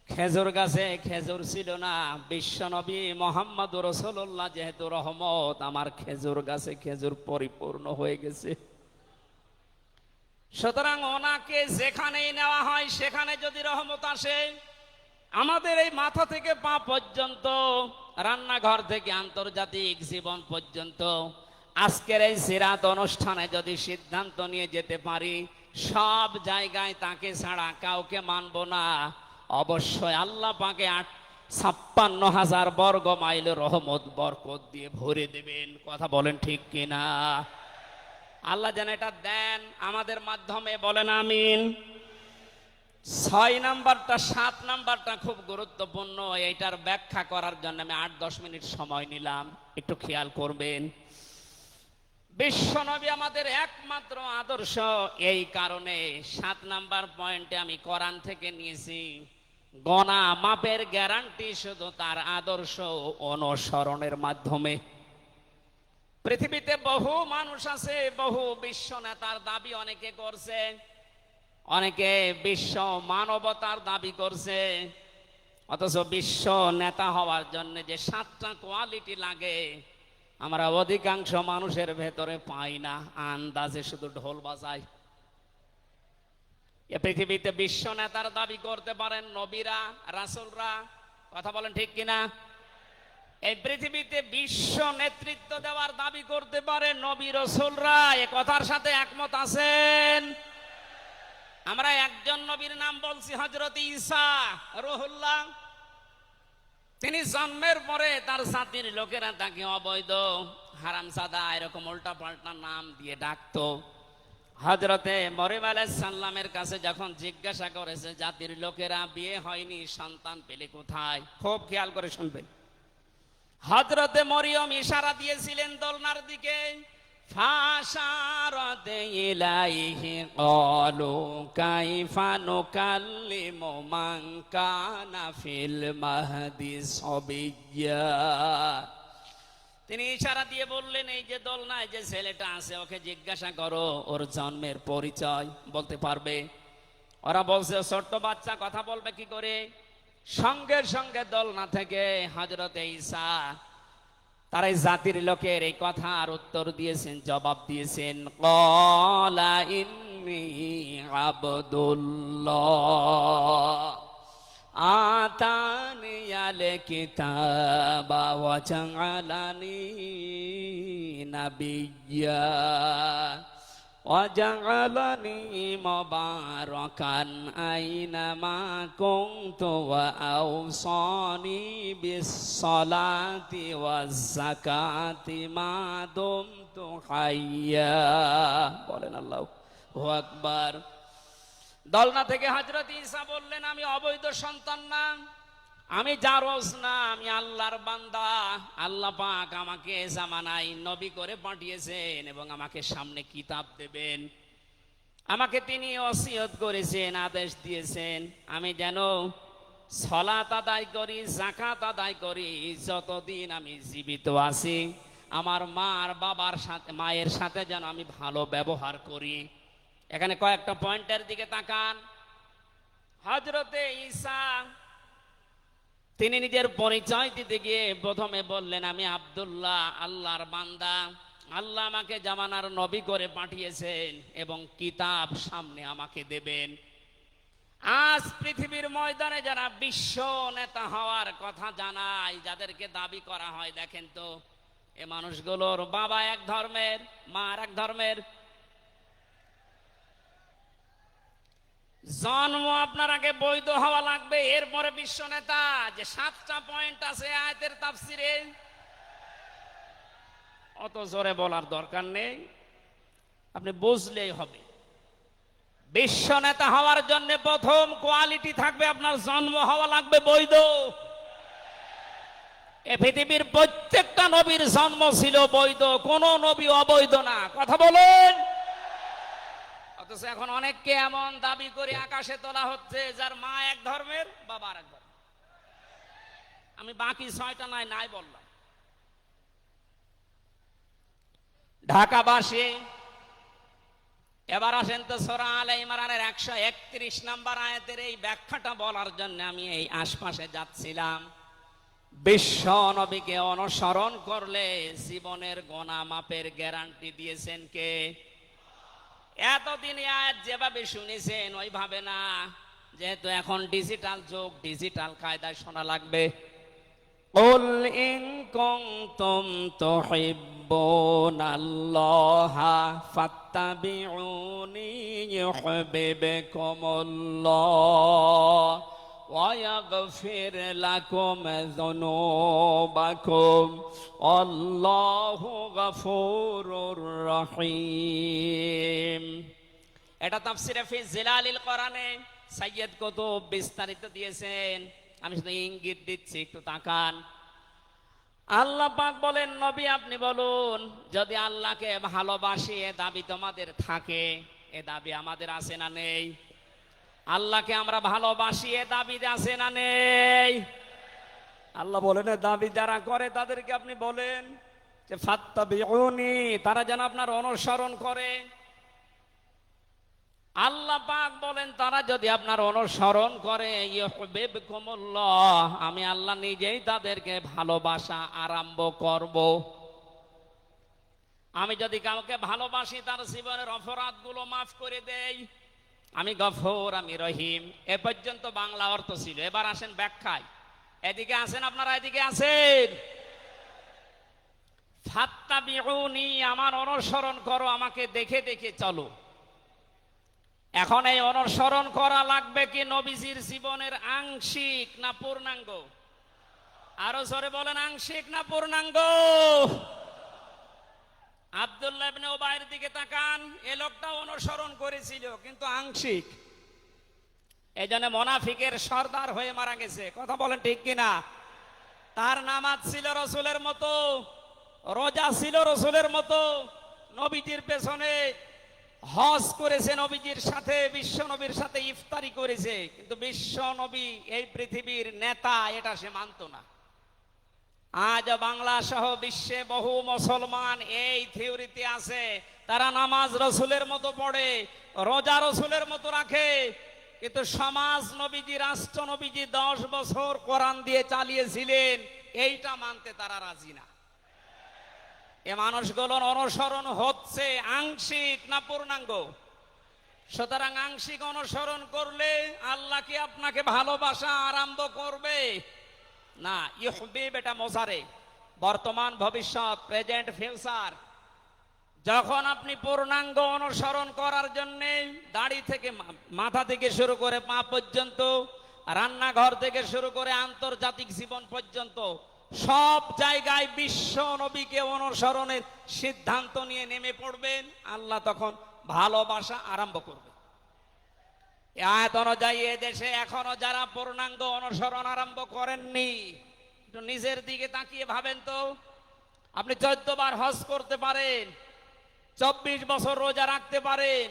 খেজুর গাছে খেজুর ছিল না, বিশ্ব নবী মুহাম্মদুর রাসূলুল্লাহ যেহেতু রহমত, আমার খেজুর গাছে খেজুর পরিপূর্ণ হয়ে গেছে। সুতরাং ওনাকে যেখানেই নেওয়া হয় সেখানে যদি রহমত আসে, আমাদের এই মাথা থেকে পা পর্যন্ত, রান্নাঘর থেকে আন্তর্জাতিক জীবন পর্যন্ত, আজকের এই সিরাত অনুষ্ঠানে যদি সিদ্ধান্ত নিয়ে যেতে পারি সব জায়গায় তাকে ছাড়া কাউকে মানব না, অবশ্যই আল্লাহ পাকে 56,000 বর্গ মাইল রহমত বরকত দিয়ে ভরে দেবেন। কথা বলেন ঠিক কিনা? আল্লাহ যেন এটা দেন আমাদের মাধ্যমে, বলেন আমিন। 6 নাম্বারটা 7 নাম্বারটা খুব গুরুত্বপূর্ণ, এইটার ব্যাখ্যা করার জন্য আমি 8-10 মিনিট সময় নিলাম, একটু খেয়াল করবেন। বিশ্বনবী আমাদের একমাত্র আদর্শ, এই কারণে 7 নাম্বার পয়েন্টে আমি কোরআন থেকে নিয়েছি। গণা মাপের গ্যারান্টি শুধু তার আদর্শ অনুসরণের মাধ্যমে। পৃথিবীতে বহু মানুষ আছে, বহু বিশ্ব নেতার দাবি অনেকে করছে, অনেকে বিশ্ব মানবতার দাবি করছে, অথচ বিশ্ব নেতা হওয়ার জন্য যে 7টা কোয়ালিটি লাগে আমরা অধিকাংশ মানুষের ভেতরে পাই না, আন্দাজে শুধু ঢোল বাজায়। এ পৃথিবীতে বিশ্ব নেতার দাবি করতে পারেন নবীরা, রাসূলরা। কথা বলেন ঠিক কিনা? এই পৃথিবীতে বিশ্ব নেতৃত্ব দেওয়ার দাবি করতে পারে নবী রাসূলরা। এ কথার সাথে একমত আছেন? আমরা একজন নবীর নাম বলছি, হযরত ঈসা রূহুল্লাহ। তিনি জন্মের পরে তার জাতির লোকেরা তাকে অবৈধ, হারামজাদা, এরকম উল্টা পাল্টা নাম দিয়ে ডাকতো। হযরতে মরিয়ম আলাইহিস সালামের কাছে যখন জিজ্ঞাসা করেছে জাতির লোকেরা, বিয়ে হয়নি, সন্তান পেলে কোথায়, খুব খেয়াল করে শুনবেন। হযরতে মরিয়ম ইশারা দিয়েছিলেন দোলনার দিকে, ফাশারাত ইলাইহি ক্বালু কাইফা নুকাল্লিমু মান কানা ফিল মাহদি সাবিয়্যা। তিনি ইশারা দিয়ে বললেন, এই যে দোলনায় যে ছেলেটা আছে ওকে জিজ্ঞাসা করো ওর জন্মের পরিচয় বলতে পারবে। ওরা বলছে ছোট্ট বাচ্চা কথা বলবে কি করে? সঙ্গে সঙ্গে দোলনা থেকে হযরতে ঈসা তার এই জাতির লোকের এই কথার উত্তর দিয়েছেন, জবাব দিয়েছেন, ক্বালা ইন্নী আবদুল্লাহ আতানিয়াল কিতাবা ওয়া জাআলানি নাবিয়্যা ওয়া জাআলানি মুবারাকান আইনামা কুনতু ওয়া আওসানি বিস-সালাতি ওয়াজ-যাকাতি মা দুমতু হাইয়্যা। বলেন আল্লাহু আকবার। দোলনা থেকে হযরত ঈসা বললেন, আমি অবৈধ সন্তান না, আমি জারজ না, আমি আল্লাহর বান্দা। আল্লাহ পাক আমাকে জামানায় নবী করে পাঠিয়েছেন এবং আমাকে সামনে কিতাব দেবেন। আমাকে তিনি ওসিয়ত করেছেন, আদেশ দিয়েছেন আমি যেন সালাত আদায় করি, যাকাত আদায় করি যতদিন আমি জীবিত আছি। আমার মা আর বাবার সাথে, মায়ের সাথে যেন আমি ভালো ব্যবহার করি। এখানে কয়েকটা পয়েন্টের দিকে তাকান। হযরতে ঈসা তিনি নিজের পরিচয় দিতে গিয়ে প্রথমে বললেন, আমি আব্দুল্লাহ, আল্লাহর বান্দা। আল্লাহ আমাকে জামানার নবী করে পাঠিয়েছেন এবং কিতাব সামনে আমাকে দেবেন। আজ পৃথিবীর ময়দানে যারা বিশ্ব নেতা হওয়ার কথা জানায়, যাদেরকে দাবি করা হয়, দেখেন তো এ মানুষগুলোর বাবা এক ধর্মের, মা আর এক ধর্মের। জন্ম আপনার আগে বৈধ হওয়া লাগবে, এরপরে বিশ্ব নেতা। যে 7টা পয়েন্ট আছে আয়াতের তাফসিরে, অত জোরে বলার দরকার নেই, আপনি বুঝলেই হবে। বিশ্ব নেতা হওয়ার জন্য প্রথম কোয়ালিটি থাকবে, আপনার জন্ম হওয়া লাগবে বৈধ। এ পৃথিবীর প্রত্যেকটা নবীর জন্ম ছিল বৈধ, কোন নবী অবৈধ না। কথা বলেন। অথচ এখন অনেককে এমন দাবি করে আকাশে তোলা হচ্ছে যার মা এক ধর্মের, বাবা আর এক ধর্মের। আমি বাকি 6টা নাই বললাম। ঢাকাবাসী, এবার আসেন তো সূরা আলে ইমরানের 131 নম্বর আয়াতের এই ব্যাখ্যাটা বলার জন্য আমি এই আশপাশে যাচ্ছিলাম। বিশ্ব নবীকে অনুসরণ করলে জীবনের গোনা মাপের গ্যারান্টি দিয়েছেন কে? এতদিন আয়াত যেভাবে শুনেছেন ওইভাবে না, যেহেতু এখন ডিজিটাল যুগ, ডিজিটাল কায়দায় শোনা লাগবে। কুল ইন কুনতুম তুহিব্বুনাল্লাহা ফাত্তাবিউনি ইউহিব্বুকুমুল্লাহ ওয়া ইয়াগফির লাকুম যুনুবাকুম আল্লাহু গফুরুর রহিম। এটা তাফসিরে ফি জিলালিল কোরআনে সাইয়্যিদ কুতুব বিস্তারিত দিয়েছেন, আমি শুধু ইঙ্গিত দিচ্ছি, একটু তাকান। আল্লাহ পাক বলেন, নবী আপনি বলুন, যদি আল্লাহকে ভালোবাসি এ দাবি তোমাদের থাকে, এ দাবি আমাদের আছে না নেই? আল্লাহকে আমরা ভালোবাসি এ দাবি আছে না নেই? আল্লাহ বলেন দাবি যারা করে তাদেরকে আপনি বলেন যে ফাত্তাবিউনি, তারা যেন আপনার অনুসরণ করে। আল্লাহ পাক বলেন তারা যদি আপনার অনুসরণ করে ইউহিব্বুকুমুল্লাহ, আমি আল্লাহ নিজেই তাদেরকে ভালোবাসা আরম্ভ করব। আমি যদি কাউকে ভালোবাসি তার জীবনের অপরাধগুলো মাফ করে দেই, আমি গফুর, আমি রহিম। এ পর্যন্ত বাংলা অর্থ ছিল। এবার আসেন ব্যাখ্যায়। এদিকে আসেন আপনারা, এদিকে আসেন। ফাত্তাবিউনি, আমার অনুসরণ করো, আমাকে দেখে দেখে চলো। এখন এই অনুসরণ করা লাগবে কি নবীজির জীবনের আংশিক না পূর্ণাঙ্গ? আরো জোরে বলেন, আংশিক না পূর্ণাঙ্গ? আব্দুল্লাহ ইবনে উবাইর দিকে তাকান, এ লোকটা অনুসরণ করেছিল কিন্তু আংশিক। এই জন্য মুনাফিকের সর্দার হয়ে মারা গেছে। কথা বলেন ঠিক কিনা? তার নামাজ ছিল রসুলের মতো, রোজা ছিল রসুলের মতো, নবীজির পেছনে হজ করেছে, নবীজির সাথে, বিশ্ব নবীর সাথে ইফতারি করেছে, কিন্তু বিশ্ব নবী এই পৃথিবীর নেতা এটা সে মানত না। আজ বাংলা সহ বিশ্বে বহু মুসলমান এই থিওরিতে আছে, তারা নামাজ রসুলের মতো পড়ে, রোজা রসুলের মতো রাখে, কিন্তু সমাজ নবীজি, রাষ্ট্র নবীজি 10 বছর কোরআন দিয়ে চালিয়েছিলেন, এইটা মানতে তারা রাজি না। এ মানুষগুলোর অনুসরণ হচ্ছে আংশিক না পূর্ণাঙ্গ? সুতরাং আংশিক অনুসরণ করলে আল্লাহ কি আপনাকে ভালোবাসা আরম্ভ করবে? না। ইউহিব এটা মোজারে, বর্তমান, ভবিষ্যৎ, প্রেজেন্ট, ফিউচার। যখন আপনি পূর্ণাঙ্গ অনুসরণ করার জন্য দাড়ি থেকে, মাথা থেকে শুরু করে পা পর্যন্ত, রান্নাঘর থেকে শুরু করে আন্তর্জাতিক জীবন পর্যন্ত সব জায়গায় বিশ্ব নবীকে অনুসরণের সিদ্ধান্ত নিয়ে নেমে পড়বেন, আল্লাহ তখন ভালোবাসা আরম্ভ করবে। আয়াত অনুযায়ী এদেশে এখনো যারা পূর্ণাঙ্গ অনুসরণ আরম্ভ করেননি, একটু নিজের দিকে তাকিয়ে ভাবেন তো। আপনি 14 বার হজ করতে পারেন, 24 বছর রোজা রাখতে পারেন,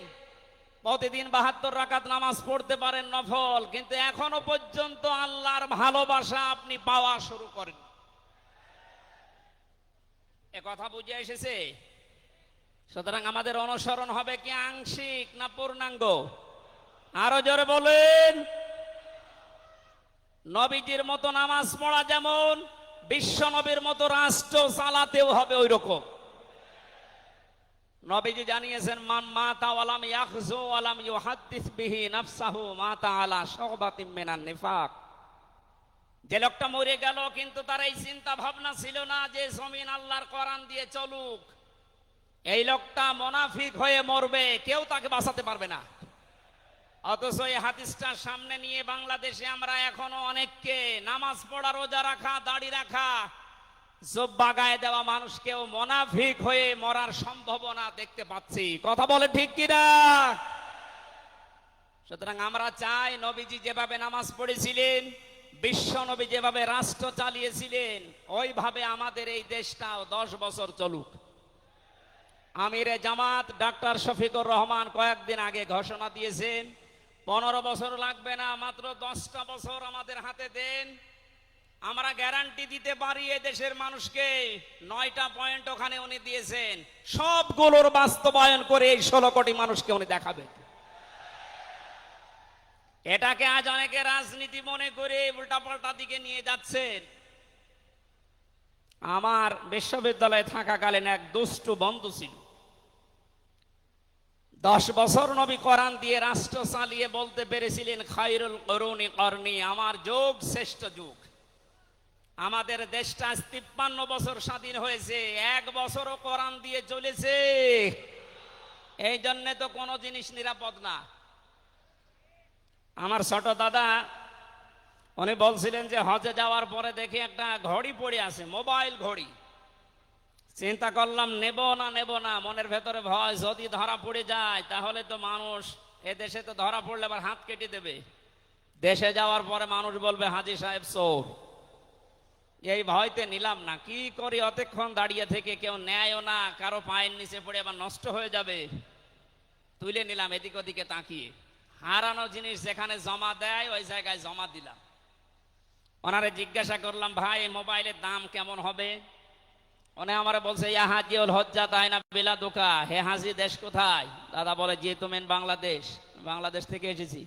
প্রতিদিন 72 রাকাত নামাজ পড়তে পারেন নফল, কিন্তু এখনো পর্যন্ত আল্লাহর ভালোবাসা আপনি পাওয়া শুরু করেন। এ কথা বুঝে এসেছে? সুতরাং আমাদের অনুসরণ হবে কি আংশিক না পূর্ণাঙ্গ? আরো জোরে বলেন। নবীজির মতো নামাজ পড়া যেমন, বিশ্ব নবীর মতো রাষ্ট্র চালাতেও হবে ওই রকম। নবীজি জানিয়েছেন, মান মাতা ওয়ালাম ইয়াখযু ওয়ালাম ইউহাদ্দিস বিহি নাফসাহু মাতা আলা শুবাতিন মিনান নিফাক। যে লোকটা মরে গেল কিন্তু তার এই চিন্তা ভাবনা ছিল না যে জমিন আল্লাহর কোরআন দিয়ে চলুক, এই লোকটা মুনাফিক হয়ে মরবে, কেউ তাকে বাঁচাতে পারবে না। অথচ এই হাদিসটা সামনে নিয়ে বাংলাদেশে আমরা এখনো অনেককে নামাজ পড়া, রোজা রাখা, দাড়ি রাখা, জুব্বা গায়ে দেওয়া মানুষকেও মুনাফিক হয়ে মরার সম্ভাবনা দেখতে পাচ্ছি। কথা বলে ঠিক কিনা? সুতরাং আমরা চাই নবীজি যেভাবে নামাজ পড়েছিলেন, বিশ্ব নবী যেভাবে রাষ্ট্র চালিয়েছিলেন, ওইভাবে আমাদের এই দেশটাও 10 বছর চলুক। আমিরে জামাত ডাক্তার শফিকুর রহমান কয়েকদিন আগে ঘোষণা দিয়েছেন 15 বছর লাগবে না, মাত্র 10টা বছর আমাদের হাতে দেন, আমরা গ্যারান্টি দিতে পারি এ দেশের মানুষকে। 9টা পয়েন্ট ওখানে উনি দিয়েছেন, সবগুলোর বাস্তবায়ন করে এই 16 কোটি মানুষকে উনি দেখাবেন। এটাকে আজ অনেকে রাজনীতি মনে করে উল্টাপাল্টা দিকে নিয়ে যাচ্ছেন। আমার বিশ্ববিদ্যালয়ে থাকাকালীন এক দুষ্টু বন্ধু ছিল, 10 বছর নবী কোরআন দিয়ে রাষ্ট্র চালিয়ে বলতে পেরেছিলেন, খায়রুল কুরুনি করনি, আমার যুগ শ্রেষ্ঠ যুগ। আমাদের দেশটা 53 বছর স্বাধীন হয়েছে, 1 বছরও কোরআন দিয়ে চলেছে। এই জন্য তো কোনো জিনিস নিরাপদ না। আমার ছোট দাদা উনি বলছিলেন যে হজে যাওয়ার পরে দেখি একটা ঘড়ি পড়ে আছে, মোবাইল ঘড়ি। চিন্তা করলাম নেব না, মনের ভেতরে ভয়, যদি ধরা পড়ে যায় তাহলে তো মানুষ, এ দেশে তো ধরা পড়লে আবার হাত কেটে দেবে, দেশে যাওয়ার পরে মানুষ বলবে হাজী সাহেব চোর। এই ভয়তে নিলাম না। কি করি, অতক্ষণ দাঁড়িয়ে থেকে কেউ নেয়ও না, কারো পায়ের নিচে পড়ে আবার নষ্ট হয়ে যাবে, তুলে নিলাম এদিক ওদিকে তাকিয়ে। হারানো জিনিস যেখানে জমা দেয় ওই জায়গায় জমা দিলাম। ওনারে জিজ্ঞাসা করলাম, ভাই মোবাইলের দাম কেমন হবে? উনি আমারে বলছে, ইয়া হাজিউল হজ্জা তাইনা বিলাদুকা, হে হাজি দেশ কোথায়? দাদা বলে, জি তুমেন বাংলাদেশ। বাংলাদেশ থেকে এসেছি।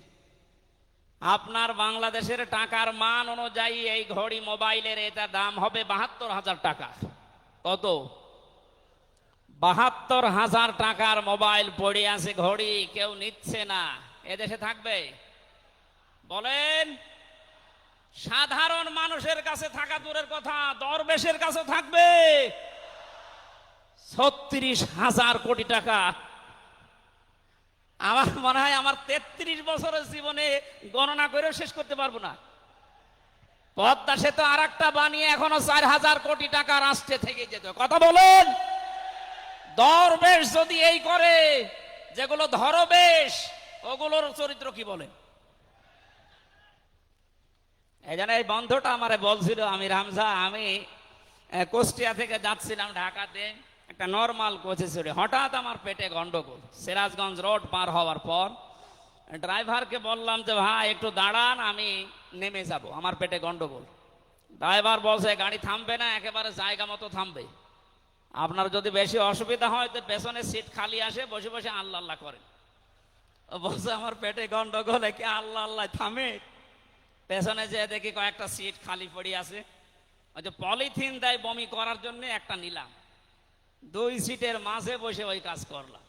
আপনার বাংলাদেশের টাকার মান অনুযায়ী এই ঘড়ি মোবাইলের এটা দাম হবে 72,000 টাকা। কত? 72,000 টাকার মোবাইল পড়ে আছে, ঘড়ি কেউ নিচ্ছে না। এদেশে থাকবে? বলেন। সাধারণ মানুষের কাছে থাকা দূরের কথা, দরবেশের কাছে থাকবে 36,000 কোটি টাকা। আমার মনে হয় আমার 33 বছরের জীবনে গণনা করেও শেষ করতে পারবো না। পদ্মা সেতু আর একটা বানিয়ে এখনো 4,000 কোটি টাকা রাষ্ট্রে থেকে যেত। কথা বলেন। দরবেশ যদি এই করে, যেগুলো ধরবেশ ওগুলোর চরিত্র কি বলেন? এই জন্য এই বন্ধুটা আমারে বলছিল, আমি রামজা, আমি কুষ্টিয়া থেকে যাচ্ছিলাম ঢাকাতে, একটা নর্মাল কোচে চড়ে হঠাৎ আমার পেটে গন্ডগোল। সিরাজগঞ্জ রোড পার হওয়ার পর ড্রাইভারকে বললাম যে ভাই একটু দাঁড়ান, আমি নেমে যাব, আমার পেটে গন্ডগোল। ড্রাইভার বলছে গাড়ি থামবে না, একেবারে জায়গা মতো থামবে। আপনার যদি বেশি অসুবিধা হয় তো পেছনে সিট খালি আসে, বসে বসে আল্লাহ আল্লাহ করেন। ও বলছে আমার পেটে গন্ডগোল, একে আল্লাহ আল্লাহ থামে? পেছনে যে দেখি কয়েকটা সিট খালি পড়ে আছে, ওই যে পলিথিন দেয় বমি করার জন্য, একটা নিলাম, 2 সিটের মাঝে বসে ওই কাজ করলাম।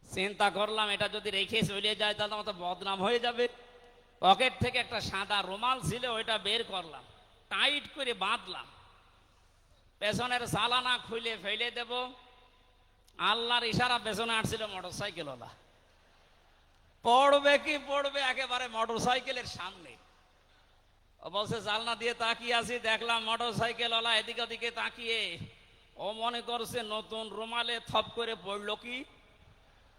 চিন্তা করলাম এটা যদি রেখে চলে যায় তাহলে আমার তো বদনাম হয়ে যাবে। পকেট থেকে একটা সাদা রুমাল ছিল, ওইটা বের করলাম, টাইট করে বাঁধলাম, পেছনের জালানা খুলে ফেলে দেব। আল্লাহর ইশারা পেছনে আসছিল মোটরসাইকেলওয়ালা, পড়বে কি পড়বে একেবারে মোটরসাইকেলের সামনে। ও বলছে জালনা দিয়ে তাকিয়ে আছি, দেখলাম মোটরসাইকেলওয়ালা এদিকে ওদিকে তাকিয়ে, ও মনে করছে নতুন রুমালে থপ করে পড়লো কি।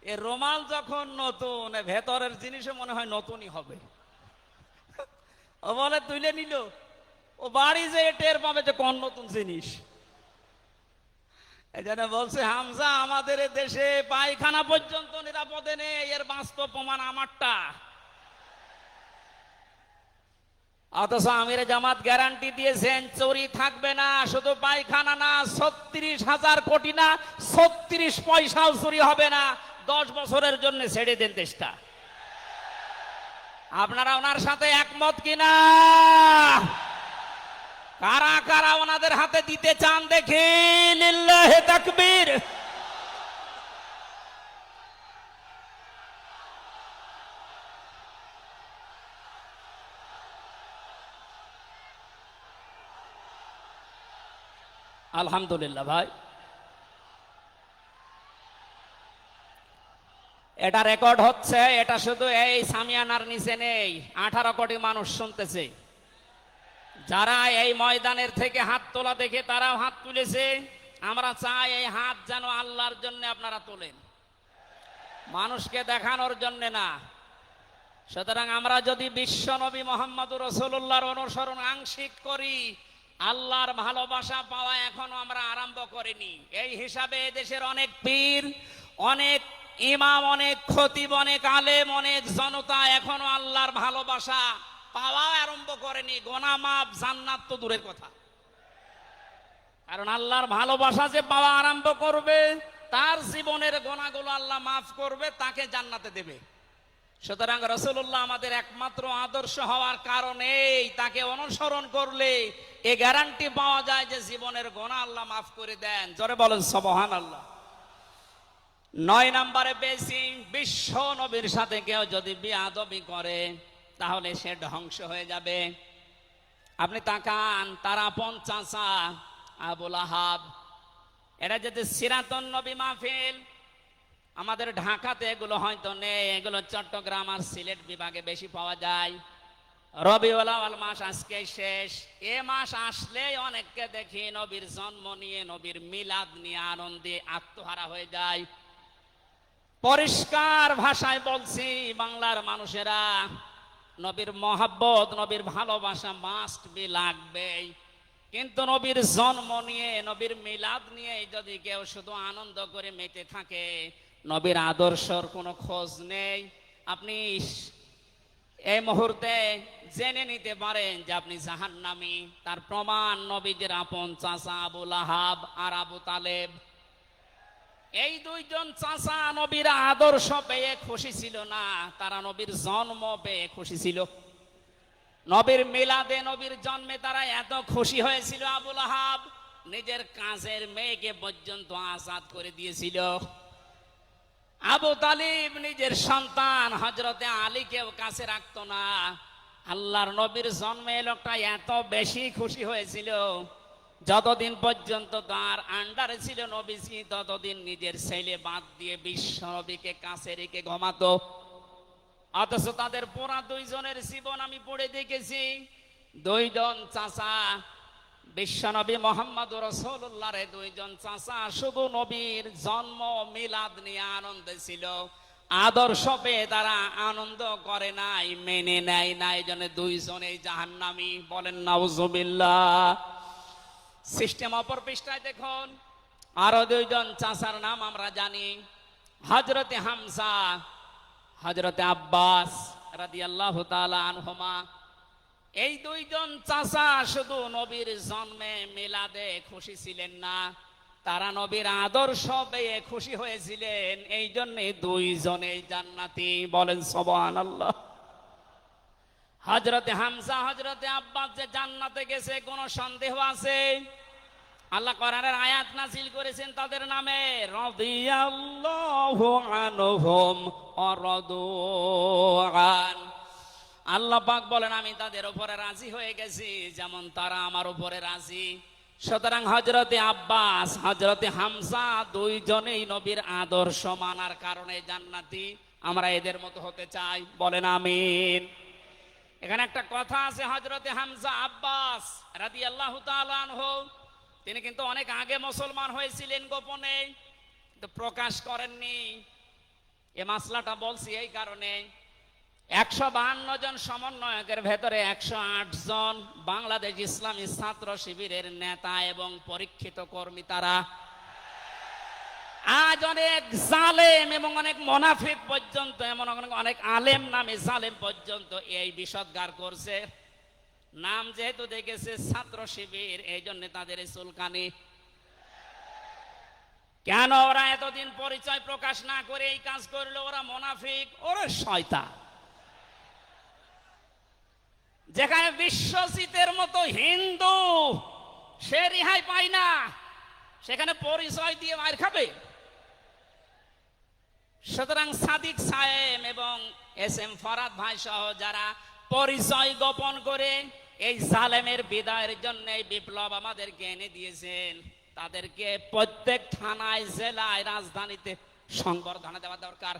এ রুমাল যখন নতুন, ভেতরের জিনিসও মনে হয় নতুনই হবে। ও বলে তুলে নিল, ও বাড়ি যেয়ে টের পাবে যে কোন নতুন জিনিস। এই জন্য বলছে হামজা, আমাদের দেশে পায়খানা পর্যন্ত নিরাপদে নেই, এর বাস্তব প্রমাণ আমারটা। অথচ আমিরে জামাত গ্যারান্টি দিয়েছেন চুরি থাকবে না, শুধু পায়খানা না, 36,000 কোটি না, 36 পয়সাও চুরি হবে না। 10 বছরের জন্য ছেড়ে দেন দেশটা। আপনারা ওনার সাথে একমত কিনা? কারা কারা ওনাদের হাতে দিতে চান দেখি, লিল্লাহে তাকবীর। আলহামদুলিল্লাহ ভাই, এটা রেকর্ড হচ্ছে। এটা শুধু এই সামিয়ানার নিচে নেই, 18 কোটি মানুষ শুনতেছে। যারা এই ময়দানের থেকে হাত তোলা দেখে তারাও হাত তুলেছে। আমরা চাই এই হাত যেন আল্লাহর জন্য আপনারা তোলেন, মানুষকে দেখানোর জন্য না। সুতরাং আমরা যদি বিশ্ব নবী মোহাম্মদুর রাসূলুল্লাহর অনুসরণ আংশিক করি, আল্লাহর ভালোবাসা পাওয়া এখনো আমরা আরম্ভ করিনি। এই হিসাবে দেশের অনেক পীর, অনেক ইমাম, অনেক খতিব, অনেক আলেম, অনেক জনতা এখনো আল্লাহর ভালোবাসা পাওয়া আরম্ভ করেনি। গোনা মাফ, জান্নাত তো দূরের কথা। কারণ আল্লাহর ভালোবাসা যে পাওয়া আরম্ভ করবে, তার জীবনের গোনাগুলো আল্লাহ মাফ করবে, তাকে জান্নাতে দেবে। সুতরাং রাসূলুল্লাহ আমাদের একমাত্র আদর্শ হওয়ার কারণেই তাকে অনুসরণ করলে এ গ্যারান্টি পাওয়া যায় যে জীবনের গোনা আল্লাহ মাফ করে দেন। জোরে বলেন সুবহানাল্লাহ। 9 নম্বরে পেয়েছি, বিশ্ব নবীর সাথে কেউ যদি বিয়াদবি করে তাহলে সে ধ্বংস হয়ে যাবে। আপনি তাকান, তার আপন চাচা আবু লাহাব, এটা যদি সিরাতুন নবী মাহফিল, আমাদের ঢাকাতে এগুলো হয়তো নেই, এগুলো চট্টগ্রাম আর সিলেট বিভাগে বেশি পাওয়া যায়। রবিউল আউয়াল মাস আজকে শেষ, এ মাস আসলেই অনেককে দেখি নবীর জন্ম নিয়ে, নবীর মিলাদ নিয়ে আনন্দে আত্মহারা হয়ে যায়। পরিষ্কার ভাষায় বলছি, বাংলার মানুষেরা, নবীর মহাব্বত, নবীর ভালোবাসা মাস্ট বি লাগবেই। কিন্তু নবীর জন্ম নিয়ে, নবীর মিলাদ নিয়ে যদি কেউ শুধু আনন্দ করে মেতে থাকে, নবীর আদর্শর কোনো খোঁজ নেই, আপনি এই মুহূর্তে জেনে নিতে পারেন যে আপনি জাহান্নামী। তার প্রমাণ নবীদের আপন চাচা আবু লাহাব আর আবু তালেব। এই দুইজন চাচা নবীর আদর্শ পেয়ে খুশি ছিল না, তারা নবীর জন্ম পেয়ে খুশি ছিল। নবীর মিলাদে, নবীর জন্মে তারা এত খুশি হয়েছিল, আবু লাহাব নিজের কাজের মেয়েকে পর্যন্ত আজাদ করে দিয়েছিল। আবু তালিব নিজের সন্তান হযরতে আলীকেও কাছে রাখতো না। আল্লাহর নবীর জন্মে লোকটা এত বেশি খুশি হয়েছিল, যতদিন পর্যন্ত তার আন্ডারে ছিল নবীজি, ততদিন নিজের ছেলে বাদ দিয়ে বিশ্ব নবীকে কাছে রেখে ঘুমাতো। অথচ তাদের পুরা দুইজনের জীবন আমি পড়ে দেখেছি। দুইজন চাচা, বিশ্বনবী মোহাম্মদুর রাসূলুল্লাহর দুইজন চাচা শুধু নবীর জন্ম মিলাদ নিয়ে আনন্দে ছিল, আদর্শ পেয়ে তারা আনন্দ করে নাই, মেনে নেয় নাই। জন্য দুইজনেই জাহান্নামী। বলেন নাউজুবিল্লাহ। সিস্টেম অপর পৃষ্ঠায় দেখুন, আরো দুইজন চাচার নাম আমরা জানি, হযরতে হামজা, হযরতে আব্বাস রাদিয়াল্লাহু তাআলা আনহুমা। এই দুইজন চাচা শুধু নবীর জন্মে মিলাদে খুশি ছিলেন না, তারা নবীর আদর্শ পেয়ে খুশি হয়েছিলেন। এই জন্য দুইজনেই জান্নাতি। বলেন সুবহানাল্লাহ। হযরতে হামজা, হযরতে আব্বাস যে জান্নাতে গেছে কোনো সন্দেহ আছে? আল্লাহ কোরআনের আয়াত নাযিল করেছেন তাদের নামে, রাদিয়াল্লাহু আনহুম ওয়া রাদু আন। আল্লাহ পাক বলেন, আমি তাদের উপরে রাজি হয়ে গেছি যেমন তারা আমার উপরে রাজি। সুতরাং হযরতে আব্বাস, হযরতে হামজা দুইজনেই নবীর আদর্শ মানার কারণে জান্নাতি। আমরা এদের মতো হতে চাই। বলেন আমিন। এখানে একটা কথা আছে, হযরতে হামজা আব্বাস রাদিয়াল্লাহু তাআলা আনহু, তিনি কিন্তু অনেক আগে মুসলমান হয়েছিলেন, গোপনে তো প্রকাশ করেননি। এই মাসলাটা বলছি এই কারণে, 152 জন সমন্বয়কের ভেতরে 108 জন বাংলাদেশ ইসলামী ছাত্র শিবিরের নেতা এবং পরীক্ষিত কর্মী। তারা আজ অনেক জালেম এবং অনেক মুনাফিক পর্যন্ত, এমন অনেক আলেম নামে জালেম পর্যন্ত এই বিষদগার করছে। নাম যেহেতু দেখেছে ছাত্র শিবির, এই জন্য তাদের চুলকানি। কেন ওরা এতদিন পরিচয় প্রকাশ না করে এই কাজ করলো? ওরা মুনাফিক, ওরা শয়তান। যেখানে বিশ্বজিতের মতো হিন্দু সে রেহাই পায় না, সেখানে পরিচয় দিয়ে মার খাবে। সুতরাং সাদিক সাহেব এবং এস এম ফরহাদ ভাই সহ যারা পরিচয় গোপন করে এই জালেমের বিদায়ের জন্য এই বিপ্লব আমাদেরকে এনে দিয়েছেন, তাদেরকে প্রত্যেক থানায়, জেলায়, রাজধানীতে সংবর্ধনা দেওয়া দরকার।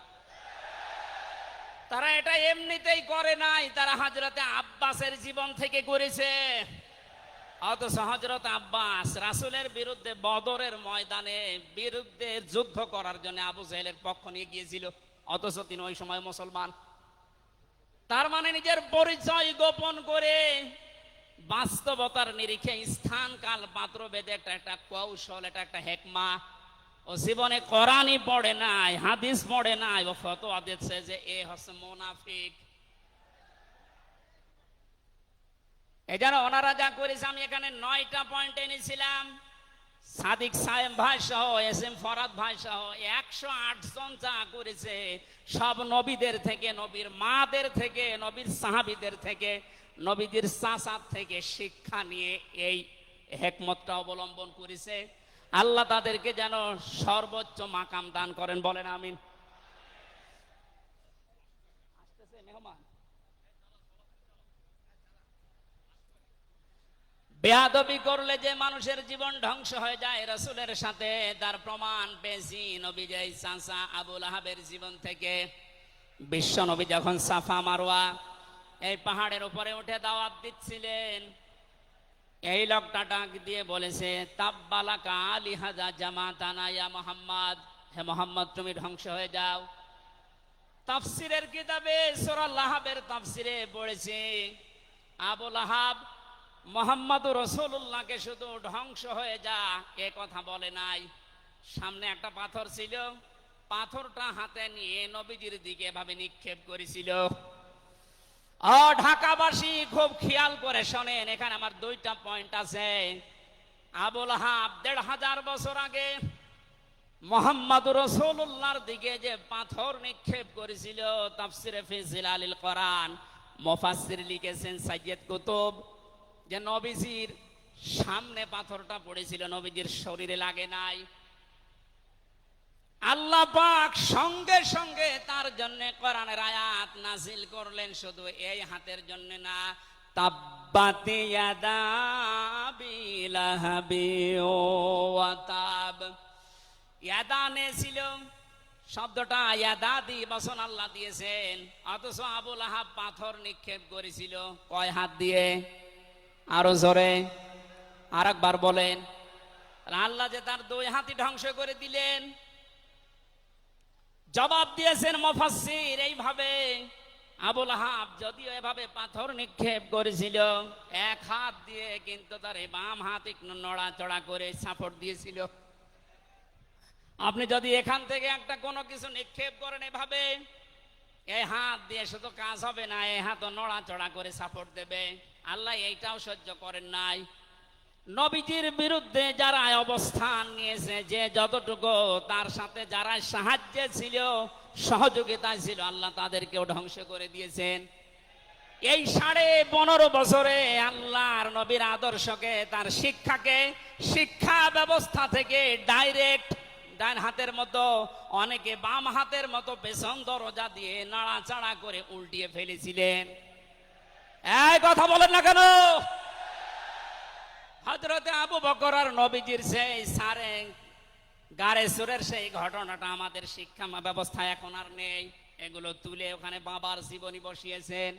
তারা এটা এমনিতেই করে নাই, তারা হযরতে আব্বাসের জীবন থেকে করেছে। অথচ হযরত আব্বাস রাসূলের বিরুদ্ধে বদরের ময়দানে বিরুদ্ধে যুদ্ধ করার জন্য আবু জাহেলের পক্ষ নিয়ে গিয়েছিল, অথচ তিনি ওই সময় মুসলমান। তার মানে নিজের পরিচয় গোপন করে বাস্তবতার নিরিখে স্থান কাল পাত্র ভেদে একটা কৌশল, এটা একটা হেকমা। ও জীবনে কোরআনই পড়ে নাই, হাদিস পড়ে নাই, ও ফতোয়া দিচ্ছে যে এ হচ্ছে মুনাফিক। এই জন্য ওনারা যা করেছে, আমি এখানে 9টা পয়েন্ট এনেছিলাম। সাদিক সাহেব ভাই সহ এস এম ফরহাদ ভাই সহ 108 জন যা করেছে, সব নবীদের থেকে, নবীর মাদের থেকে, নবীর সাহাবীদের থেকে, নবীদের চাচার থেকে শিক্ষা নিয়ে এই হেকমতটা অবলম্বন করেছে। আল্লাহ তাদেরকে যেন সর্বোচ্চ মাকাম দান করেন, বলেন আমিন। আসতেছে মেহমান। বেয়াদবি করলে যে মানুষের জীবন ধ্বংস হয়ে যায় রাসূলের সাথে, তার প্রমাণ পেয়েছি নবীর চাচা আবু লাহাবের জীবন থেকে। বিশ্ব নবী যখন সাফা মারওয়া এই পাহাড়ের উপরে উঠে দাওয়াত দিচ্ছিলেন, এই লোকটা ডাক দিয়ে বলেছে, তাব্বালাকা লিহাজা জামাতানা ইয়া মুহাম্মদ, হে মুহাম্মদ তুমি ধ্বংস হয়ে যাও। তাফসিরের কিতাবে সূরা লাহাবের তাফসিরে পড়েছে, আবু লাহাব মুহাম্মদুর রাসূলুল্লাহকে শুধু ধ্বংস হয়ে যা এ কথা বলে নাই। সামনে একটা পাথর ছিল, পাথরটা হাতে নিয়ে নবীজির দিকে এভাবে নিক্ষেপ করেছিল। ঢাকাবাসী খুব খেয়াল করে শোনেন, এখানে আমার 2টা পয়েন্ট আছে। আবু লাহাব 1500 বছর আগে মুহাম্মদুর রাসূলুল্লাহর দিকে যে পাথর নিক্ষেপ করেছিল, তাফসিরে ফি জিলালিল কোরআন মুফাসসির লিখেছেন সাইয়্যিদ কুতুব, যে নবীজির সামনে পাথরটা পড়েছিল, নবীজির শরীরে লাগে নাই। আল্লাহ পাক সঙ্গে সঙ্গে তার জন্য কোরআনের আয়াত নাজিল করলেন, শুধু এই হাতের জন্য না, তাব্বাত ইয়াদা আবি লাহাবি ওয়া তাব। ইয়াদানে ছিল শব্দটা, ইয়াদাদি বচন আল্লাহ দিয়েছেন, অথচ আবু লাহাব পাথর নিক্ষেপ করেছিল কয় হাত দিয়ে? আরো জোরে আরেকবার বলেন। আল্লাহ যে তার 2 হাতই ধ্বংস করে দিলেন। জবাব দিয়েছেন মুফাসসির এইভাবে, আবু লাহাব যদিও এভাবে পাথর নিক্ষেপ করেছিল, 1 হাত দিয়ে কিন্তু তার বাম হাত একটু নড়াচড়া করে সাপোর্ট দিয়েছিল। আপনি যদি এখান থেকে একটা কোনো কিছু নিক্ষেপ করেন এভাবে, এই হাত দিয়ে শুধু কাজ হবে না, এই হাতও নড়াচড়া করে সাপোর্ট দেবে। আল্লাহ এইটাও সহ্য করেন নাই। নবীজির বিরুদ্ধে যারা অবস্থান নিয়েছে, যে যতটুকু তার সাথে যারা সাহায্যে ছিল, সহযোগিতায় ছিল, আল্লাহ তাদেরকেও ধ্বংস করে দিয়েছেন। এই 15.5 বছরে আল্লাহর নবীর আদর্শকে, তার শিক্ষাকে, শিক্ষা ব্যবস্থা থেকে ডাইরেক্ট ডান হাতের মতো, অনেকে বাম হাতের মতো পেছন দরজা দিয়ে নাড়াচাড়া করে উল্টিয়ে ফেলেছিলেন। এই কথা বলেন না কেন? হযরতে আবু বকর আর নবীজির সেই সারে গারে সুরের সেই ঘটনাটা আমাদের শিক্ষা ব্যবস্থা এখন আর নেই, এগুলো তুলে ওখানে বাবার জীবনী বসিয়েছেন।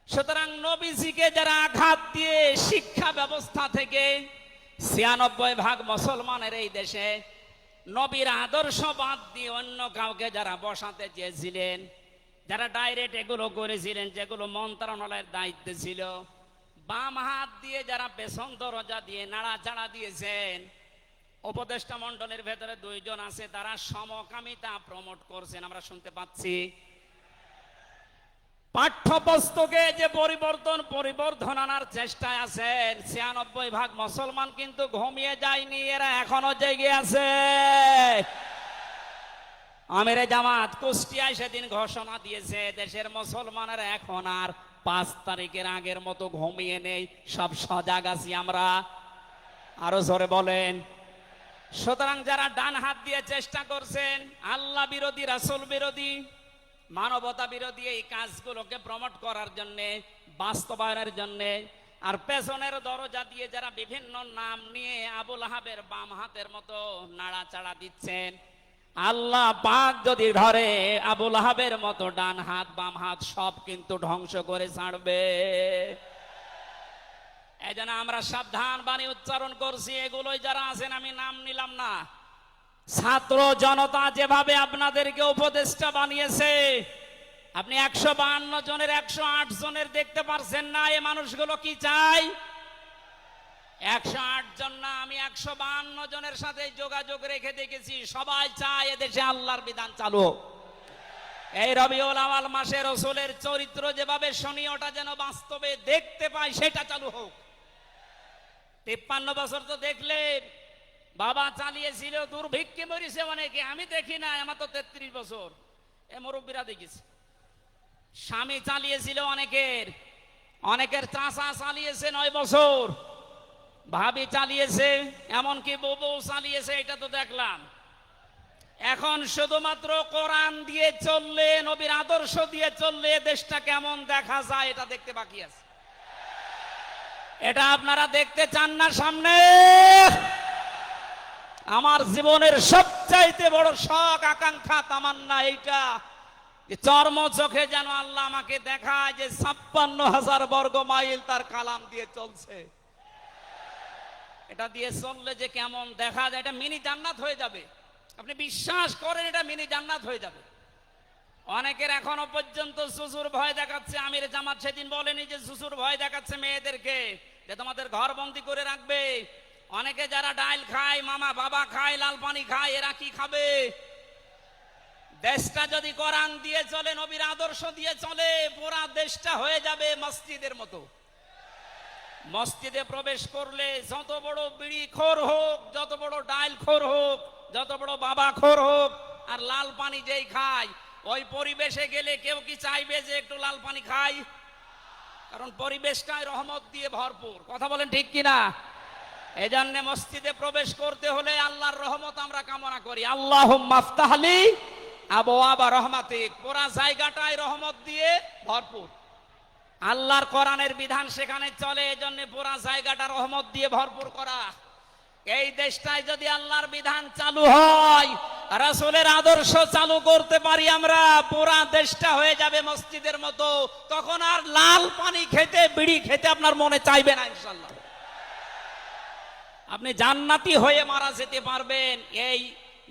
সুতরাং নবীজিকে যারা আঘাত দিয়ে শিক্ষা ব্যবস্থা থেকে 96% মুসলমানের এই দেশে নবীর আদর্শ বাদ দিয়ে অন্য কাউকে যারা বসাতে চেয়েছিলেন, যারা ডাইরেক্ট এগুলো করেছিলেন, যেগুলো মন্ত্রণালয়ের দায়িত্বে ছিল, বাম হাত দিয়ে যারা পেছন দরজা দিয়ে নাড়াচাড়া দিয়েছেন, উপদেষ্টা মণ্ডলের ভেতরে 2 জন আছে, তারা সমকামিতা প্রমোট করছেন, আমরা শুনতে পাচ্ছি। পাঠ্যপুস্তকে যে পরিবর্ধন আনার চেষ্টায় আছেন, 96% মুসলমান কিন্তু ঘুমিয়ে যায়নি, এরা এখনো জেগে আছে। আমিরে জামাত কুষ্টিয়ায় সেদিন ঘোষণা দিয়েছে, দেশের মুসলমানেরা এখন আর 5 তারিখের আগের মতো ঘুমিয়ে নেই, সব সজাগ আছি আমরা। আরো জোরে বলেন। সুতরাং যারা ডান হাত দিয়ে চেষ্টা করছেন আল্লাহ বিরোধী, রাসূল বিরোধী, মানবতা বিরোধী এই কাজগুলোকে প্রমোট করার জন্য, বাস্তবায়নের জন্য, আর পেছনের দরজা দিয়ে যারা বিভিন্ন নাম নিয়ে আবুল আহাবের বাম হাতের মতো নাড়াচাড়া দিচ্ছেন, আল্লাহ পাক যদি ধরে আবুল আহাবের মতো ডান হাত বাম হাত সব কিন্তু ধ্বংস করে ছাড়বে। এই জন্য আমরা সাবধান বাণী উচ্চারণ করছি। এগুলোই যারা আছেন, আমি নাম নিলাম না, ছাত্র জনতা যেভাবে আপনাদেরকে উপদেষ্টা বানিয়েছে, আপনি 152 জনের 108 জনের দেখতে পারছেন না। এই মানুষগুলো কি চাই? 108 জন না, আমি 152 জনের সাথে যোগাযোগ রেখে দেখেছি, সবাই চায় এদেশে আল্লাহর বিধান চালু হোক। এই রবিউল আউয়াল মাসে রাসূলের চরিত্র যেভাবে শুনি ওটা যেন বাস্তবে দেখতে পাই, সেটা চালু হোক। 53 বছর তো দেখলে বাবা চালিয়েছিল, দুর্ভিক্ষে মরিছে অনেকে, আমি দেখি না, আমার তো 33 বছর, এ মুরব্বীরা দেখেছি। স্বামী চালিয়েছিল অনেকের, অনেকের চাচা চালিয়েছে 9 বছর, ভাবি চালিয়েছে, এমনকি বউ চালিয়েছে, এটা তো দেখলাম। এখন শুধুমাত্র কোরআন দিয়ে চললে, নবীর আদর্শ দিয়ে চললে দেশটা কেমন দেখা যায় এটা দেখতে বাকি আছে। এটা আপনারা দেখতে চান না সামনে? আমার জীবনের সবচাইতে বড় শখ, আকাঙ্ক্ষা, তামান্না এইটা যে চর্ম চোখে যেন আল্লাহ আমাকে দেখায় যে 56,000 বর্গ মাইল তার কালাম দিয়ে চলছে। এটা দিয়ে চললে যে কেমন দেখা যায়, এটা মিনি জান্নাত হয়ে যাবে। আপনি বিশ্বাস করেন এটা মিনি জান্নাত হয়ে যাবে। অনেকের এখনো পর্যন্ত শ্বশুর ভয় দেখাচ্ছে। আমির জামাত সেদিন বলেনি যে শ্বশুর ভয় দেখাচ্ছে মেয়েদেরকে যে তোমাদের ঘর বন্দি করে রাখবে। অনেকে যারা ডাইল খায়, মামা বাবা খায়, লাল পানি খায়, এরা কি খাবে? দেশটা যদি কোরআন দিয়ে চলে, নবীর আদর্শ দিয়ে চলে, পুরা দেশটা হয়ে যাবে মসজিদের মতো। মসজিদে প্রবেশ করলে যত বড় বিড়ি খোর হোক, যত বড় ডাইল খোর হোক, যত বড় বাবা খোর হোক, আর লাল পানি যেই খায়, ওই পরিবেশে গেলে কেউ কি চাইবে যে একটু লাল পানি খাই? কারণ পরিবেশটাই রহমত দিয়ে ভরপুর। কথা বলেন ঠিক কিনা? এই জন্য মসজিদে প্রবেশ করতে হলে আল্লাহর রহমত আমরা কামনা করি। আল্লাহুম্মা আফতাহলি আবওয়াবা রহমাতিক। পুরা জায়গাটাই রহমত দিয়ে ভরপুর। আল্লাহর কোরআনের বিধান সেখানে চলে, এজন্য পুরা জায়গাটা রহমত দিয়ে ভরপুর করা। এই দেশটায় যদি আল্লাহর বিধান চালু হয়, রাসূলের আদর্শ চালু করতে পারি আমরা, পুরা দেশটা হয়ে যাবে মসজিদের মতো। তখন আর লাল পানি খেতে, বিড়ি খেতে আপনার মনে চাইবে না ইনশাআল্লাহ। আপনি জান্নাতি হয়ে মারা যেতে পারবেন, এই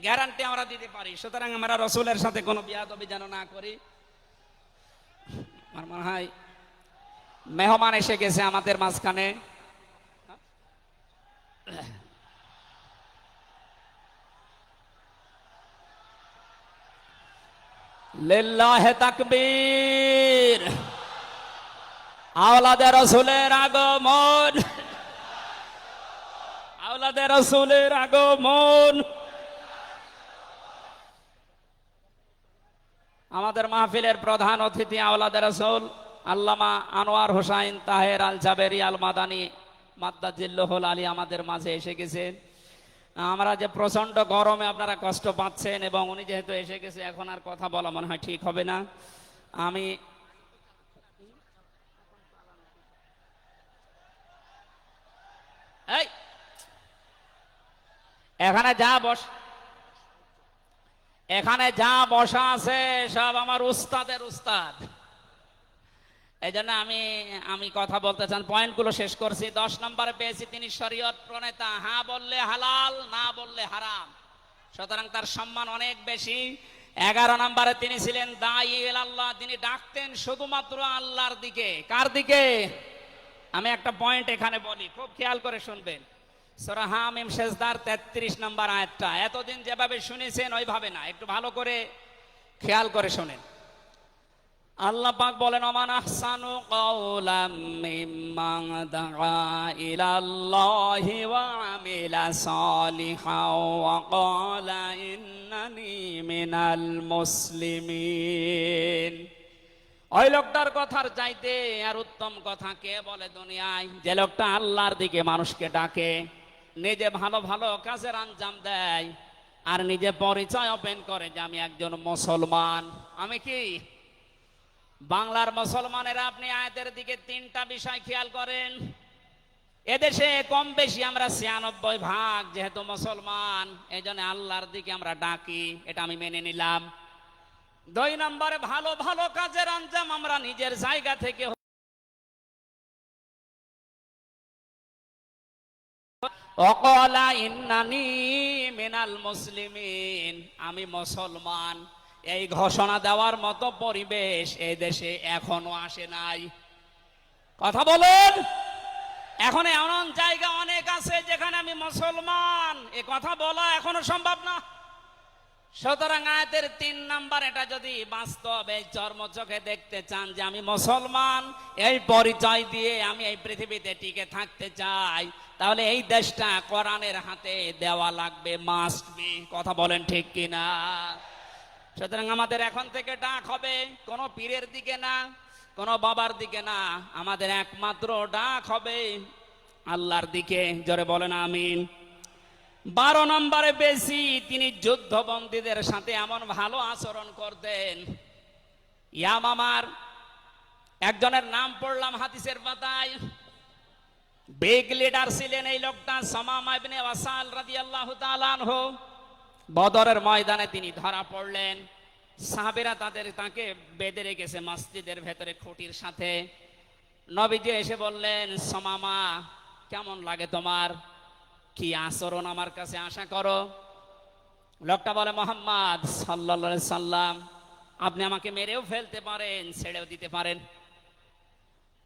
গ্যারান্টি আমরা দিতে পারি। সুতরাং আমরা রাসূলের সাথে কোনো বিয়াদবি যেন না করি। আমার মনে হয় মেহমান এসে গেছে আমাদের মাঝখানে। লিল্লাহি তাকবীর। আওলাদে রাসূলের আগমন, আওলাদে রাসূলের আগমন। আমাদের মাহফিলের প্রধান অতিথি আওলাদে রাসূল আল্লামা আনোয়ার হোসাইন তাহের আল জাবেরি আল মাদানী মাদ্দাজিল্লাহুল আলী আমাদের মাঝে এসে গেছেন। আমরা যে প্রচন্ড গরমে আপনারা কষ্ট পাচ্ছেন, এবং উনি যেহেতু এসে গেছে, এখন আর কথা বলা মনে হয় ঠিক হবে না। আমি এখানে যা বসা আছে সব আমার উস্তাদের উস্তাদ। এই জন্য আমি কথা বলতে চান, পয়েন্টগুলো শেষ করছি। 10 নম্বরে পেয়েছি তিনি শরীয়ত প্রণেতা, হ্যাঁ বললে হালাল, না বললে হারাম, সুতরাং তার সম্মান অনেক বেশি। 11 নম্বরে তিনি ছিলেন দাঈ ইলাল্লাহ, তিনি ডাকতেন শুধুমাত্র আল্লাহর দিকে। কার দিকে? আমি একটা পয়েন্ট এখানে বলি, খুব খেয়াল করে শুনবেন। সূরা হামিম সেজদার 33 নম্বর আয়াতটা এতদিন যেভাবে শুনেছেন ওইভাবে না, একটু ভালো করে খেয়াল করে শোনেন। আল্লাহ পাক বলেন, ওমান আহসানু কাওলাম মিম্মান দাআ ইলাল্লাহি ওয়া আমিলা সালিহান ওয়া ক্বালা ইন্নানি মিনাল মুসলিমিন। ওই লোকটার কথার চাইতে আর উত্তম কথা কে বলে দুনিয়ায়? যে লোকটা আল্লাহর দিকে মানুষকে ডাকে, নিজে ভালো ভালো কাজের আঞ্জাম দেয়, আর নিজে পরিচয় ওপেন করে যে আমি একজন মুসলমান। আমি কি বাংলার মুসলমানেরা? আপনি আয়াতের দিকে তিনটা বিষয় খেয়াল করেন। এদেশে কম বেশি আমরা ৯৬% যেহেতু মুসলমান, এই জন্য আল্লাহর দিকে আমরা ডাকি, এটা আমি মেনে নিলাম। ২ নম্বরে ভালো ভালো কাজের আঞ্জাম আমরা নিজের জায়গা থেকে, ওয়াকালা ইন্নানি মিনাল মুসলিমিন, আমি মুসলমান, এই ঘোষণা দেওয়ার মতো পরিবেশ এই দেশে এখনো আসে নাই। কথা বলেন। এখন এমন জায়গা অনেক আছে যেখানে আমি মুসলমান এ কথা বলা এখনো সম্ভব না। সুতরাং আয়াতের ৩ নাম্বার, এটা যদি বাস্তব এই চর্মচোখে দেখতে চান যে আমি মুসলমান, এই পরিচয় দিয়ে আমি এই পৃথিবীতে টিকে থাকতে চাই, তাহলে এই দেশটা কোরআনের হাতে দেওয়া লাগবে, মাস্ট বি। কথা বলেন ঠিক কিনা? সুতরাং আমাদের এখন থেকে ডাক হবে কোনো পীরের দিকে না, কোনো বাবার দিকে না, আমাদের একমাত্র ডাক হবে আল্লাহর দিকে। জোরে বলেন আমিন। ১২ নম্বরে বেশি তিনি যুদ্ধবন্দীদের সাথে এমন ভালো আচরণ করতেন। ইয়ামামার একজনের নাম পড়লাম হাদিসের পাতায়, বিগ লিডার ছিলেন এই লোকটা, সামামা ইবনে ওয়াসাল রাদিয়াল্লাহু তাআলা আনহু। বদরের ময়দানে তিনি ধরা পড়লেন, সাহাবীরা তাকে বেঁধে রেখেছে মসজিদের ভেতরে খুঁটির সাথে। নবীজি এসে বললেন, সামামা কেমন লাগে তোমার, কি আচরণ আমার কাছে আশা করো? লোকটা বলে, মুহাম্মদ সাল্লাল্লাহু আলাইহি সাল্লাম, আপনি আমাকে মেরেও ফেলতে পারেন, ছেড়েও দিতে পারেন।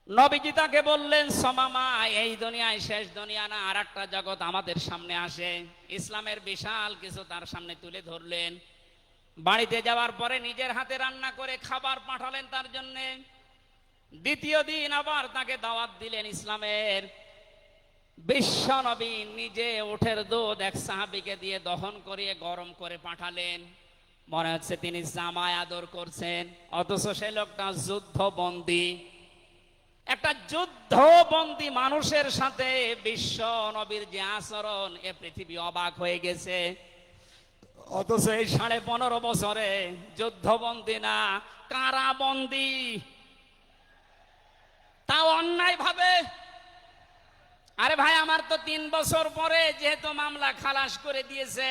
নবীজি তাকে বললেন, সামামা এই দুনিয়ায় শেষ দুনিয়া না, আর একটা জগৎ আমাদের সামনে আসে। ইসলামের বিশাল কিছু তার সামনে তুলে ধরলেন। বাড়িতে যাওয়ার পরে নিজের হাতে রান্না করে খাবার পাঠালেন তার জন্য। দ্বিতীয় দিন আবার তাকে দাওয়াত দিলেন ইসলামের। বিশ্ব নবী নিজে উটের দুধ এক সাহাবীকে দিয়ে দহন করিয়ে গরম করে পাঠালেন। মনে হচ্ছে তিনি জামায় আদর করছেন, অথচ সে লোকটা যুদ্ধবন্দী। একটা যুদ্ধবন্দী মানুষের সাথে বিশ্ব নবীর যে আচরণ, এ পৃথিবী অবাক হয়ে গেছে। অথচ এই ১৫.৫ বছরে যুদ্ধবন্দী না, কারাবন্দী, তাও অন্যায় ভাবে। আরে ভাই, আমার তো ৩ বছর পরে যেহেতু মামলা খালাস করে দিয়েছে,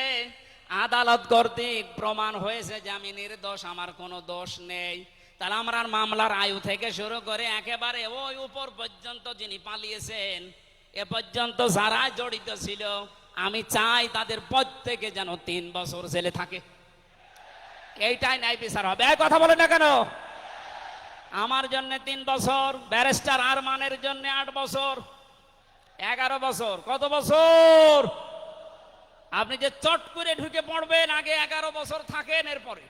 আদালত কর্তৃক প্রমাণ হয়েছে যে আমি নির্দোষ, আমার কোনো দোষ নেই, তাহলে আমার মামলার আয়ু থেকে শুরু করে একেবারে ওই উপর পর্যন্ত যিনি পালিয়েছেন, এ পর্যন্ত যারা জড়িত ছিল, আমি চাই তাদের প্রত্যেকে যেন ৩ বছর জেলে থাকে। এইটাই ন্যায় বিচার হবে। কথা বলে না কেন? আমার জন্য ৩ বছর, ব্যারিস্টার আরমানের জন্য ৮ বছর, 11 বছর। কত বছর? আপনি যে চট করে ঢুকে পড়বেন, আগে 11 বছর থাকেন, এরপরে